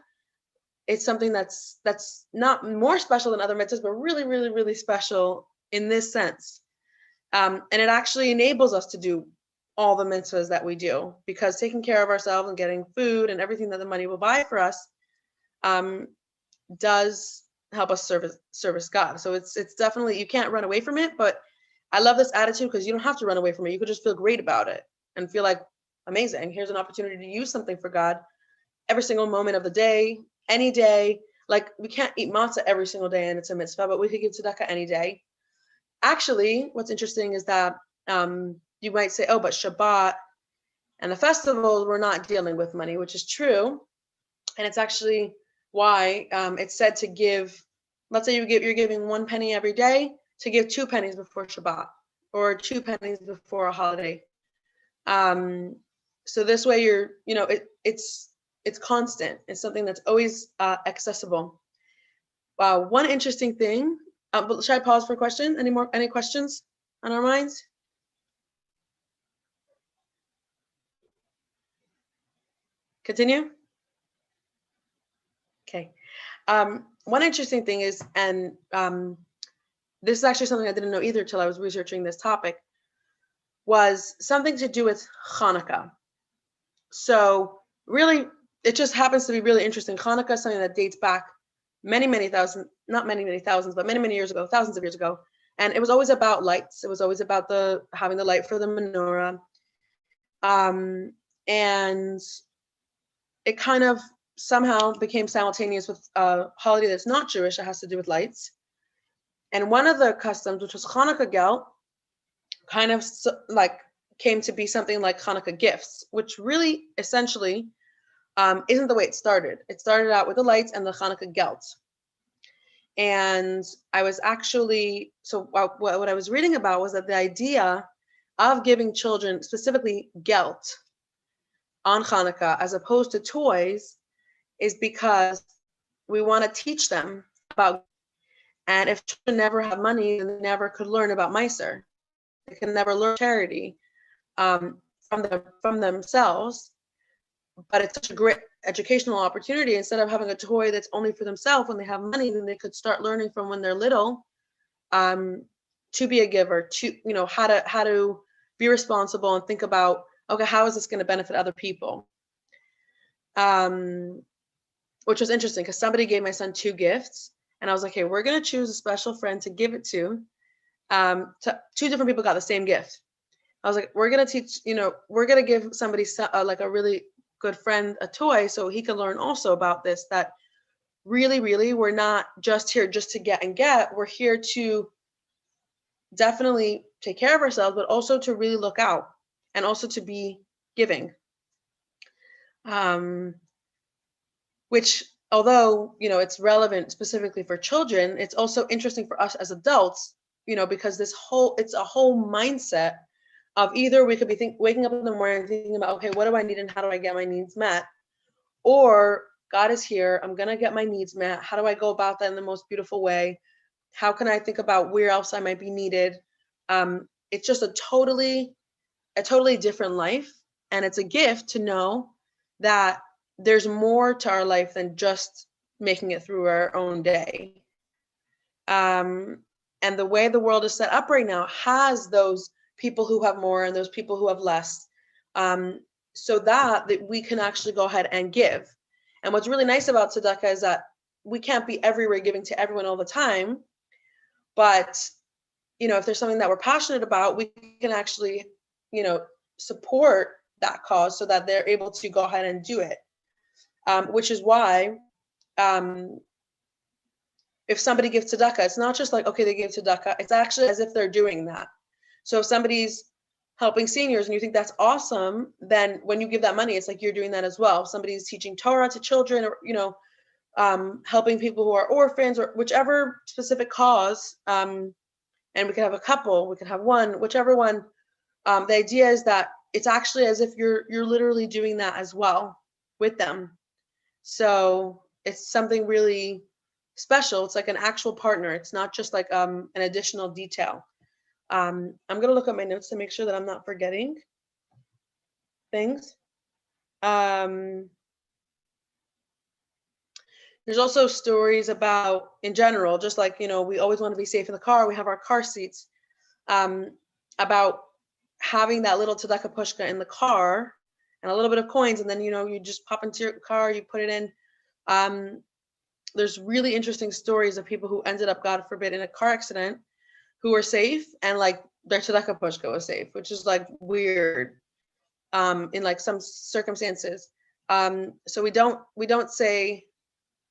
it's something that's not more special than other mitzvahs, but really special in this sense. And it actually enables us to do all the mitzvahs that we do, because taking care of ourselves and getting food and everything that the money will buy for us does help us service God. So it's definitely, you can't run away from it, but I love this attitude because you don't have to run away from it. You could just feel great about it and feel like, amazing, here's an opportunity to use something for God every single moment of the day, any day. Like, we can't eat matzah every single day and it's a mitzvah, but we could give tzedakah any day. Actually, what's interesting is that you might say, oh, but Shabbat and the festivals, we're not dealing with money, which is true. And it's actually why it's said to give, let's say you're giving 1 penny every day, to give 2 pennies before Shabbat or 2 pennies before a holiday. So this way it's constant. It's something that's always accessible. Wow, one interesting thing. Should I pause for a question? Any questions on our minds? Continue? Okay. One interesting thing is, and this is actually something I didn't know either till I was researching this topic, was something to do with Hanukkah. So really, it just happens to be really interesting. Hanukkah is something that dates back many thousands, not many thousands, but many years ago, thousands of years ago. And it was always about lights. It was always about having the light for the menorah. And it kind of somehow became simultaneous with a holiday that's not Jewish. It has to do with lights. And one of the customs, which was Hanukkah Gelt, kind of like came to be something like Hanukkah gifts, which really essentially isn't the way it started. It started out with the lights and the Hanukkah Gelt. And I was actually, so what I was reading about was that the idea of giving children specifically Gelt on Hanukkah as opposed to toys is because we want to teach them about, and if children never have money, then they never could learn about Meiser. They can never learn charity from themselves. But it's such a great educational opportunity. Instead of having a toy that's only for themselves, when they have money, then they could start learning from when they're little to be a giver, to how to be responsible and think about, okay, how is this going to benefit other people? Which was interesting because somebody gave my son 2 gifts, and I was like, hey, we're going to choose a special friend to give it to. 2 different people got the same gift. I was like, we're going to teach, we're going to give somebody like a really good friend a toy so he can learn also about this, that really we're not just here just to get and get. We're here to definitely take care of ourselves, but also to really look out and also to be giving. Which, although, it's relevant specifically for children, it's also interesting for us as adults, because it's a whole mindset of either we could be waking up in the morning thinking about, okay, what do I need and how do I get my needs met? Or God is here, I'm going to get my needs met. How do I go about that in the most beautiful way? How can I think about where else I might be needed? It's just a totally different life. And it's a gift to know that there's more to our life than just making it through our own day. And the way the world is set up right now has those people who have more and those people who have less, so that we can actually go ahead and give. And what's really nice about tzedakah is that we can't be everywhere giving to everyone all the time, but if there's something that we're passionate about, we can actually, support that cause so that they're able to go ahead and do it. Which is why, if somebody gives tzedakah, it's not just like, okay, they gave tzedakah. It's actually as if they're doing that. So if somebody's helping seniors and you think that's awesome, then when you give that money, it's like you're doing that as well. If somebody's teaching Torah to children, or, helping people who are orphans, or whichever specific cause, and we could have a couple, we could have one, whichever one. The idea is that it's actually as if you're literally doing that as well with them. So it's something really special. It's like an actual partner. It's not just like an additional detail. I'm gonna look at my notes to make sure that I'm not forgetting things. There's also stories about, in general, just like, we always want to be safe in the car. We have our car seats, about having that little tzedakah pushka in the car and a little bit of coins. And then, you just pop into your car, you put it in. There's really interesting stories of people who ended up, God forbid, in a car accident, who were safe, and like their tzedakah pushka was safe, which is like weird, in like some circumstances. So we don't say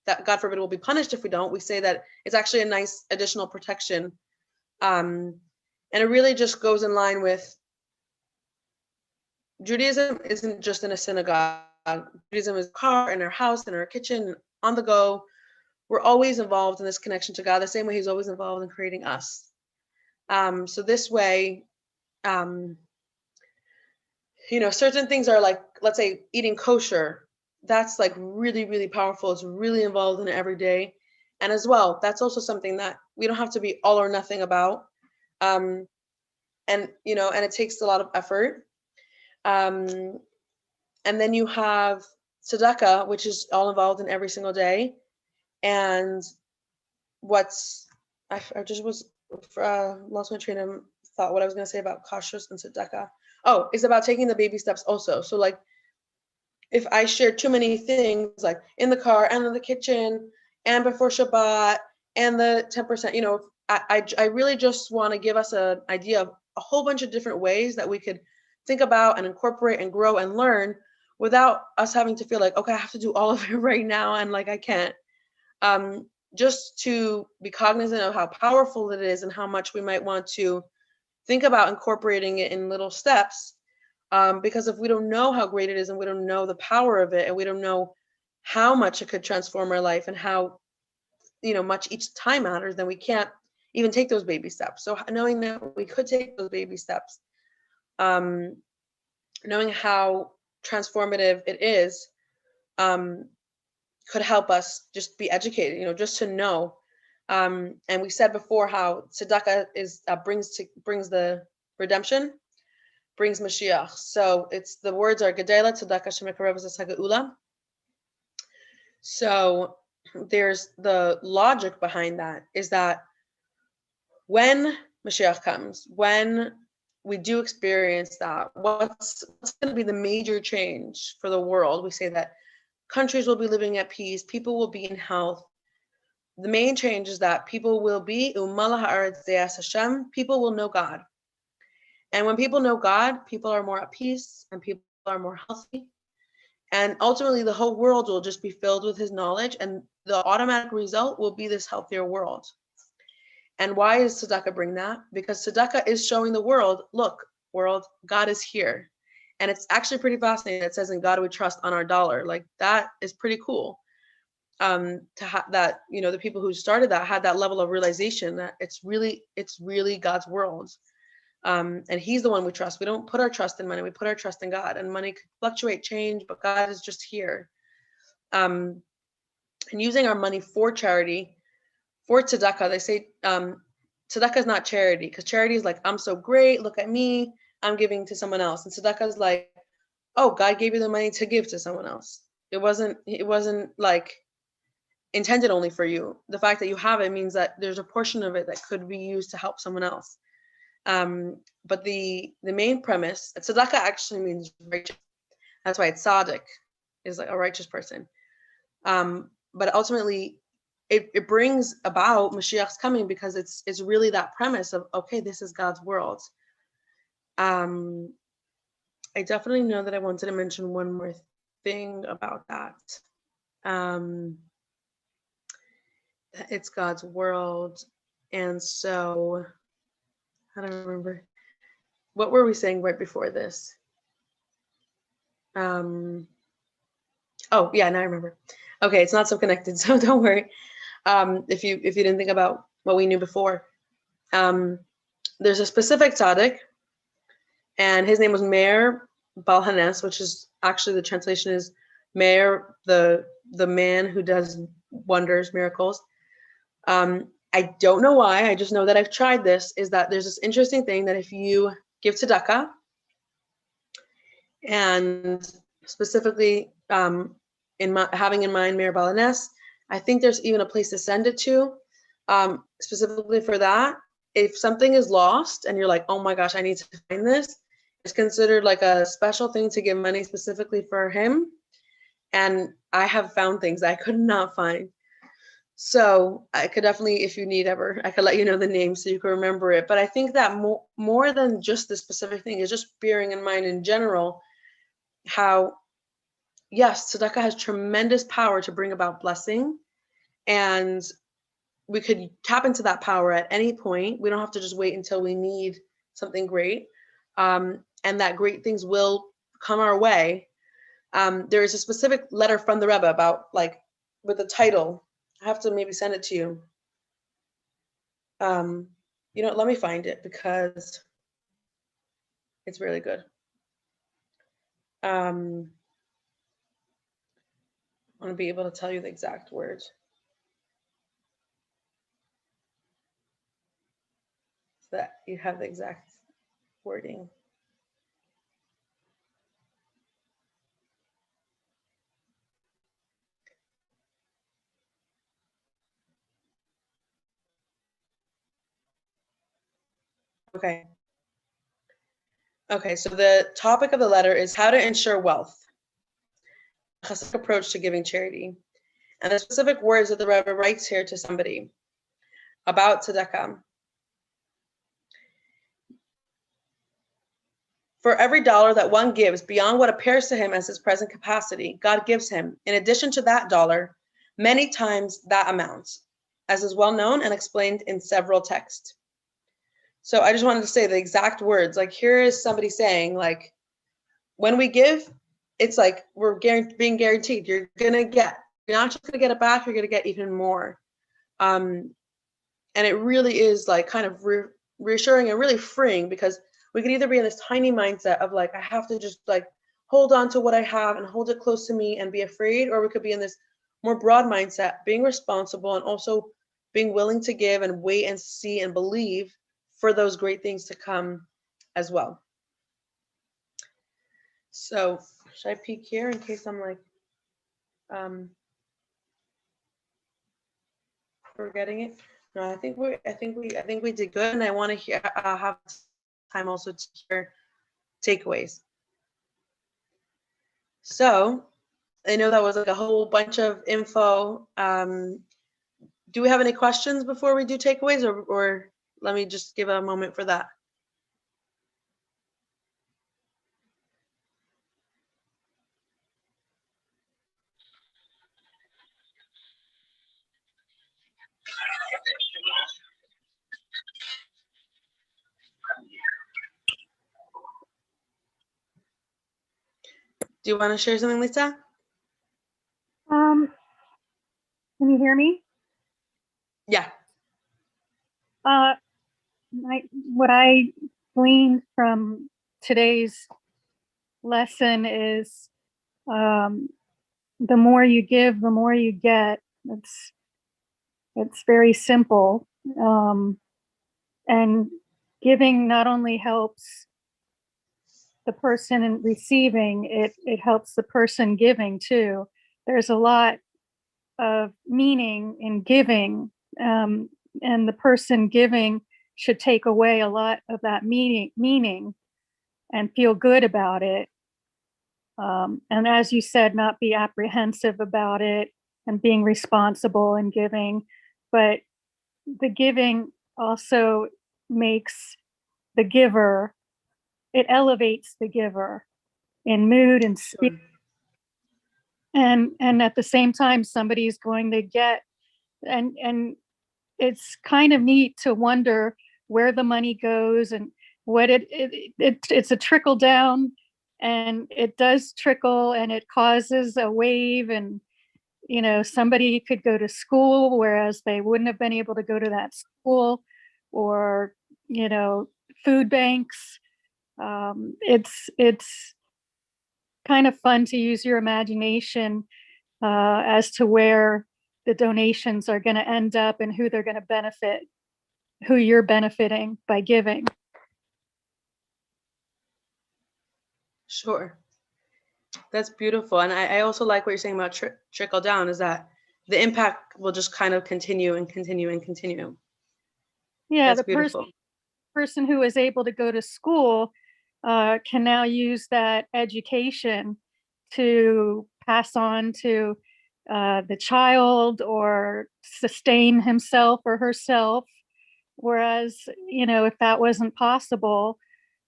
that, God forbid, we'll be punished if we don't. We say that it's actually a nice additional protection. And it really just goes in line with Judaism isn't just in a synagogue. Judaism is a car, in our house, in our kitchen, on the go. We're always involved in this connection to God, the same way He's always involved in creating us. So this way, certain things are like, let's say, eating kosher. That's like really, really powerful. It's really involved in it every day. And as well, that's also something that we don't have to be all or nothing about. And it takes a lot of effort. And then you have tzedakah, which is all involved in every single day. And I just lost my train of thought, what I was going to say about kashrus and tzedakah. Oh, it's about taking the baby steps also. So like, if I share too many things, like in the car and in the kitchen and before Shabbat and the 10%, I really just want to give us an idea of a whole bunch of different ways that we could think about and incorporate and grow and learn without us having to feel like, okay, I have to do all of it right now and like I can't. Just to be cognizant of how powerful it is and how much we might want to think about incorporating it in little steps. Because if we don't know how great it is and we don't know the power of it and we don't know how much it could transform our life and how, much each time matters, then we can't even take those baby steps. So knowing that we could take those baby steps, knowing how transformative it is, could help us just be educated, just to know. And we said before how tzedakah is brings the redemption, brings Mashiach. So the words are Gedela tzedakah shemekarev zeh. So there's the logic behind that is that when Mashiach comes, when we do experience that, what's going to be the major change for the world? We say that countries will be living at peace, people will be in health. The main change is that people will be Ummah ha'aretz de'as Hashem, people will know God. And when people know God, people are more at peace and people are more healthy. And ultimately, the whole world will just be filled with His knowledge, and the automatic result will be this healthier world. And why does tzedakah bring that? Because tzedakah is showing the world, look, world, God is here. And it's actually pretty fascinating. It says, in God we trust on our dollar. Like, that is pretty cool. To have that, the people who started that had that level of realization that it's really God's world. And He's the one we trust. We don't put our trust in money. We put our trust in God. And money could fluctuate, change, but God is just here. And using our money for charity, for tzedakah, they say tzedakah is not charity, because charity is like, I'm so great, look at me, I'm giving to someone else. And tzedakah is like, oh, God gave you the money to give to someone else. It wasn't like intended only for you. The fact that you have it means that there's a portion of it that could be used to help someone else. But the main premise, tzedakah actually means righteous. That's why it's tzaddik, is like a righteous person. But ultimately, it brings about Mashiach's coming because it's really that premise of, okay, this is God's world. I definitely know that I wanted to mention one more thing about that. It's God's world. And so, I don't remember. What were we saying right before this? Oh, yeah, now I remember. Okay, it's not so connected, so don't worry. If you didn't think about what we knew before. There's a specific tzaddik, and his name was Meir Baal Hanes, which is actually the translation is Meir, the man who does wonders, miracles. I don't know why, I just know that I've tried this, is that there's this interesting thing that if you give tzedakah, and specifically having in mind Meir Baal Hanes, I think there's even a place to send it to, specifically for that. If something is lost and you're like, oh my gosh, I need to find this, it's considered like a special thing to give money specifically for him. And I have found things I could not find. So I could definitely, if you need ever, I could let you know the name so you can remember it. But I think that more than just the specific thing is just bearing in mind in general how, yes, tzedakah has tremendous power to bring about blessing. And we could tap into that power at any point. We don't have to just wait until we need something great. And that great things will come our way. There is a specific letter from the Rebbe about, like, with the title. I have to maybe send it to you. You know, let me find it because it's really good. I want to be able to tell you the exact words. So that you have the exact wording. Okay. Okay, so the topic of the letter is how to ensure wealth. Chassid's approach to giving charity. And the specific words that the Rebbe writes here to somebody about tzedakah. For every dollar that one gives beyond what appears to him as his present capacity, God gives him, in addition to that dollar, many times that amount, as is well known and explained in several texts. So I just wanted to say the exact words. Like, here is somebody saying, like, when we give, it's like we're being guaranteed you're not just gonna get it back, you're gonna get even more. And it really is like kind of reassuring and really freeing, because we could either be in this tiny mindset of like, I have to just like hold on to what I have and hold it close to me and be afraid, or we could be in this more broad mindset, being responsible and also being willing to give and wait and see and believe for those great things to come as well. So should I peek here in case I'm like forgetting it? No, I think we did good, and I want to hear have time also to hear takeaways. So I know that was like a whole bunch of info. Do we have any questions before we do takeaways, or let me just give a moment for that? Do you want to share something, Lisa?
Can you hear me?
Yeah.
What I gleaned from today's lesson is the more you give, the more you get. It's very simple. And giving not only helps the person receiving, it helps the person giving too. There's a lot of meaning in giving, and the person giving should take away a lot of that meaning and feel good about it. And as you said, not be apprehensive about it and being responsible in giving. But the giving also makes the giver, it elevates the giver in mood and spirit. And at the same time, somebody's going to get, and it's kind of neat to wonder where the money goes and what it's a trickle down, and it does trickle and it causes a wave. And somebody could go to school whereas they wouldn't have been able to go to that school, or food banks. It's kind of fun to use your imagination as to where the donations are going to end up and who they're going to benefit, who you're benefiting by giving.
Sure. That's beautiful. And I also like what you're saying about trickle down, is that the impact will just kind of continue and continue and continue.
Yeah,
that's
the
beautiful.
person who is able to go to school can now use that education to pass on to the child or sustain himself or herself. Whereas, if that wasn't possible,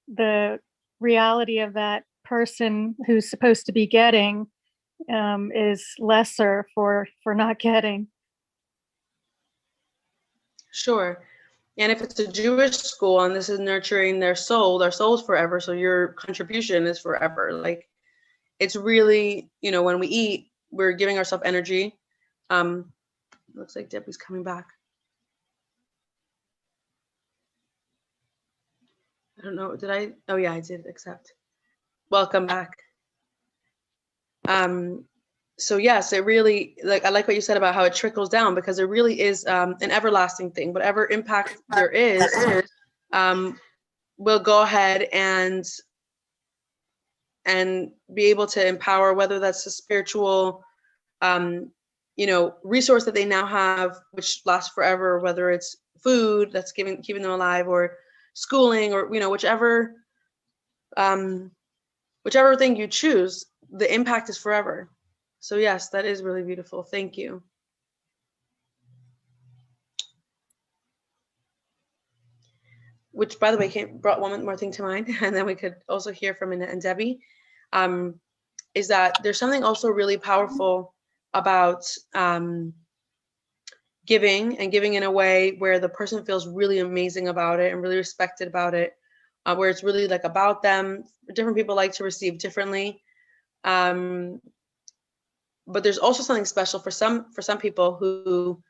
the reality of that person who's supposed to be getting is lesser for not getting.
Sure. And if it's a Jewish school and this is nurturing their soul's forever, so your contribution is forever. Like, it's really, when we eat, we're giving ourselves energy. Looks like Debbie's coming back. I don't know, did I? Oh yeah, I did accept. Welcome back. So yes, it really, I like what you said about how it trickles down, because it really is an everlasting thing. Whatever impact there is, we'll go ahead and be able to empower, whether that's a spiritual, resource that they now have, which lasts forever, whether it's food that's keeping them alive, or schooling, or whichever thing you choose, the impact is forever. So yes, that is really beautiful. Thank you. Which, by the way, brought one more thing to mind, and then we could also hear from Annette and Debbie, is that there's something also really powerful about giving, and giving in a way where the person feels really amazing about it and really respected about it, where it's really like about them. Different people like to receive differently. But there's also something special for some people who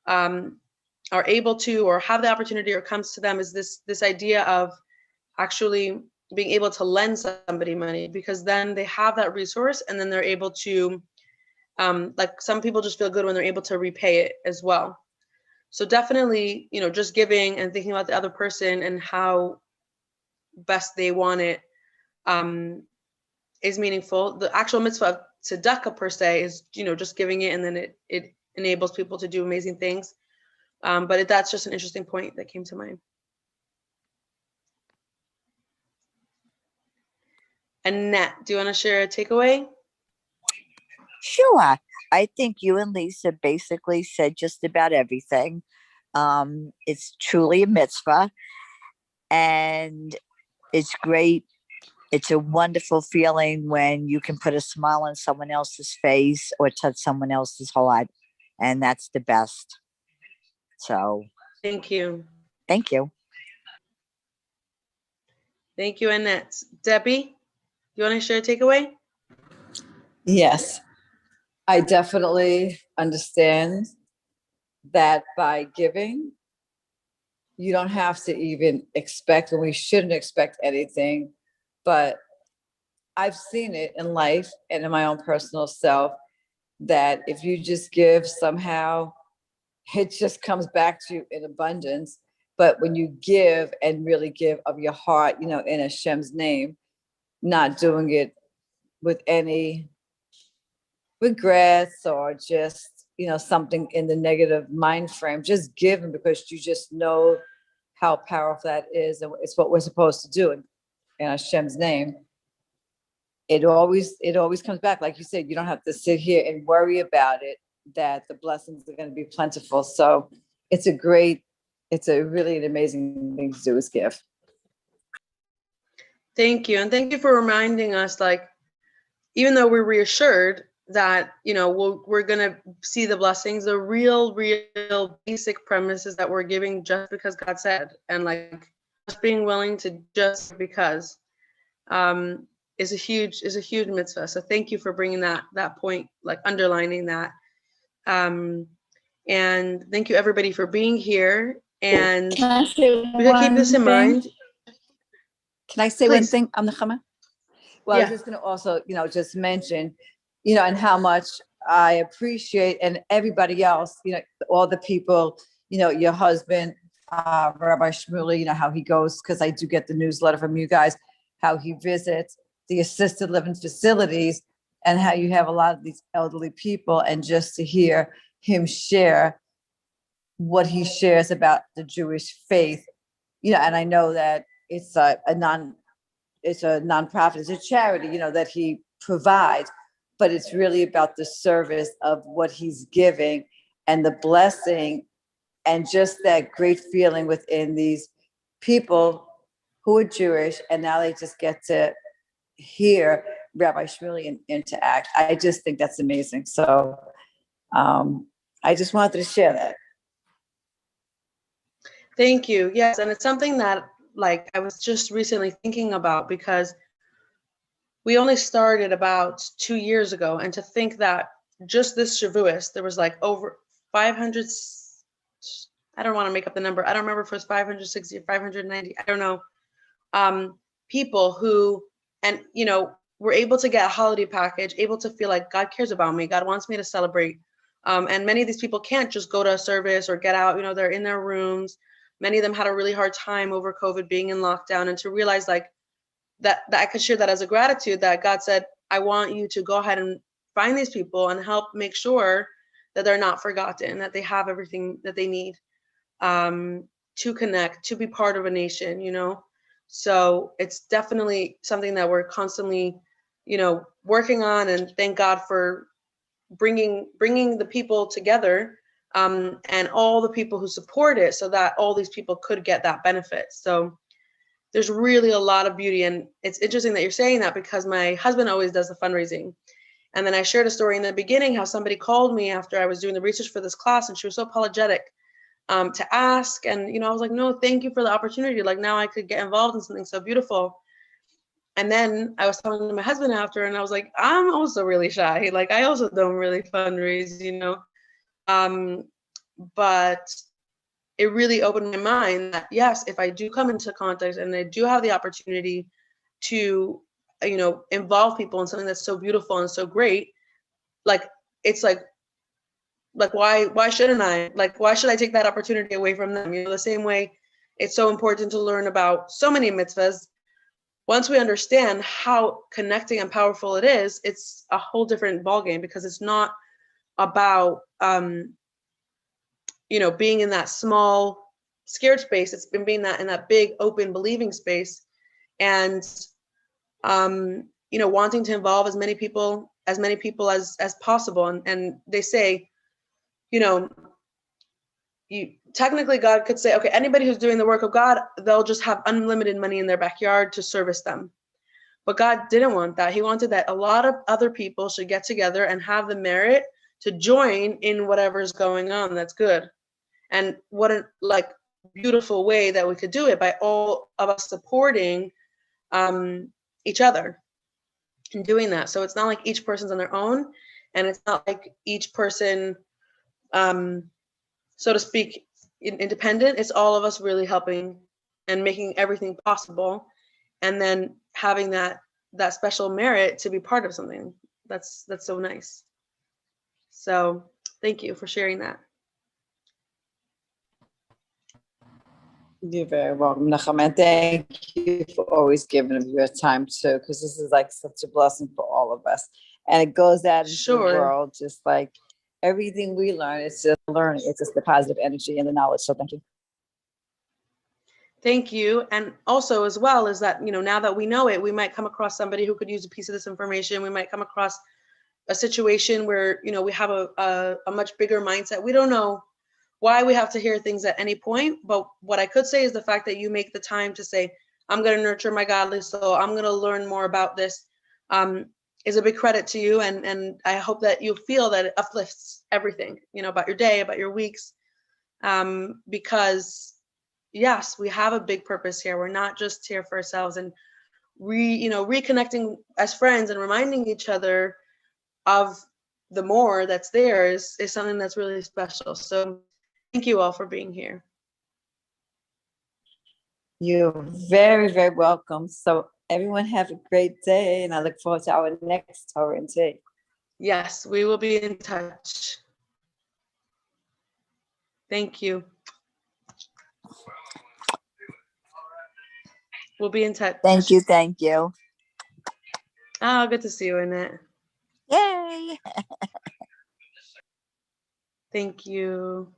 are able to, or have the opportunity, or comes to them, is this idea of actually being able to lend somebody money, because then they have that resource, and then they're able to, like, some people just feel good when they're able to repay it as well. So definitely, just giving and thinking about the other person and how best they want it is meaningful. The actual mitzvah of tzedakah per se is, just giving it, and then it enables people to do amazing things. But that's just an interesting point that came to mind. Annette, do you want to share a takeaway?
Sure. I think you and Lisa basically said just about everything. It's truly a mitzvah, and it's great. It's a wonderful feeling when you can put a smile on someone else's face or touch someone else's heart, and that's the best. So
thank you.
Thank you.
Thank you, Annette. Debbie, you want to share a takeaway?
Yes, I definitely understand that by giving, you don't have to even expect, and we shouldn't expect anything. But I've seen it in life and in my own personal self, that if you just give, somehow it just comes back to you in abundance. But when you give and really give of your heart, in Hashem's name, not doing it with any regrets or just, something in the negative mind frame, just giving because you just know how powerful that is. And it's what we're supposed to do in Hashem's name. It always comes back. Like you said, you don't have to sit here and worry about it, that the blessings are going to be plentiful. So it's a really an amazing thing to do is give.
Thank you. And thank you for reminding us, like, even though we're reassured that, we're going to see the blessings, the real basic premise is that we're giving just because God said, and like just being willing to just because is a huge mitzvah. So thank you for bringing that point, like underlining that. And thank you everybody for being here. And
Can I say
we gotta keep this in mind.
Can I say
Please.
one thing, Amnachama? Well,
Yeah.
I was just going to also, just mention, and how much I appreciate, and everybody else, all the people, your husband, Rabbi Shmuley, how he goes, because I do get the newsletter from you guys, how he visits the assisted living facilities and how you have a lot of these elderly people, and just to hear him share what he shares about the Jewish faith, and I know that it's a nonprofit, it's a charity, that he provides, but it's really about the service of what he's giving and the blessing and just that great feeling within these people who are Jewish, and now they just get to hear Rabbi Shmuley interact. I just think that's amazing. So I just wanted to share that.
Thank you. Yes, and it's something that like I was just recently thinking about, because we only started about 2 years ago, and to think that just this Shavuos there was like over 500. I don't want to make up the number. I don't remember if it was 560 or 590. I don't know. People who, and were able to get a holiday package, able to feel like God cares about me. God wants me to celebrate. And many of these people can't just go to a service or get out. They're in their rooms. Many of them had a really hard time over COVID, being in lockdown, and to realize like that I could share that as a gratitude, that God said, I want you to go ahead and find these people and help make sure that they're not forgotten, that they have everything that they need to connect, to be part of a nation, So it's definitely something that we're constantly, working on, and thank God for bringing the people together, and all the people who support it, so that all these people could get that benefit. So there's really a lot of beauty, and it's interesting that you're saying that, because my husband always does the fundraising. And then I shared a story in the beginning how somebody called me after I was doing the research for this class, and she was so apologetic to ask. And, I was like, no, thank you for the opportunity. Like, now I could get involved in something so beautiful. And then I was talking to my husband after, and I was like, I'm also really shy. Like, I also don't really fundraise, but it really opened my mind that, yes, if I do come into contact and I do have the opportunity to, involve people in something that's so beautiful and so great, like, it's like why shouldn't I? Like, why should I take that opportunity away from them? The same way it's so important to learn about so many mitzvahs. Once we understand how connecting and powerful it is, it's a whole different ballgame, because it's not about being in that small scared space. It's been being that in that big open believing space, and wanting to involve as many people as possible. And they say, technically God could say, okay, anybody who's doing the work of God, they'll just have unlimited money in their backyard to service them. But God didn't want that. He wanted that a lot of other people should get together and have the merit to join in whatever's going on that's good. And what a beautiful way that we could do it, by all of us supporting each other in doing that. So it's not like each person's on their own, and it's not like each person, so to speak, independent. It's all of us really helping and making everything possible, and then having that special merit to be part of something. That's so nice. So thank you for sharing that.
You're very welcome, Nachum, and thank you for always giving of your time too, because this is like such a blessing for all of us. And it goes out into the
Sure.
world, just like everything we learn, it's just learning. It's just the positive energy and the knowledge. So thank you.
Thank you. And also as well is that, now that we know it, we might come across somebody who could use a piece of this information. We might come across a situation where, we have a much bigger mindset. We don't know why we have to hear things at any point. But what I could say is the fact that you make the time to say, I'm going to nurture my godly soul. I'm going to learn more about this is a big credit to you. And I hope that you feel that it uplifts everything, about your day, about your weeks. Because yes, we have a big purpose here. We're not just here for ourselves, and reconnecting as friends and reminding each other of the more that's there is something that's really special. So thank you all for being here.
You're very, very welcome. So everyone have a great day, and I look forward to our next Torah and Tea.
Yes, we will be in touch. Thank you. We'll be in touch.
Thank you. Thank you.
Oh, good to see you, Annette.
Yay.
Thank you.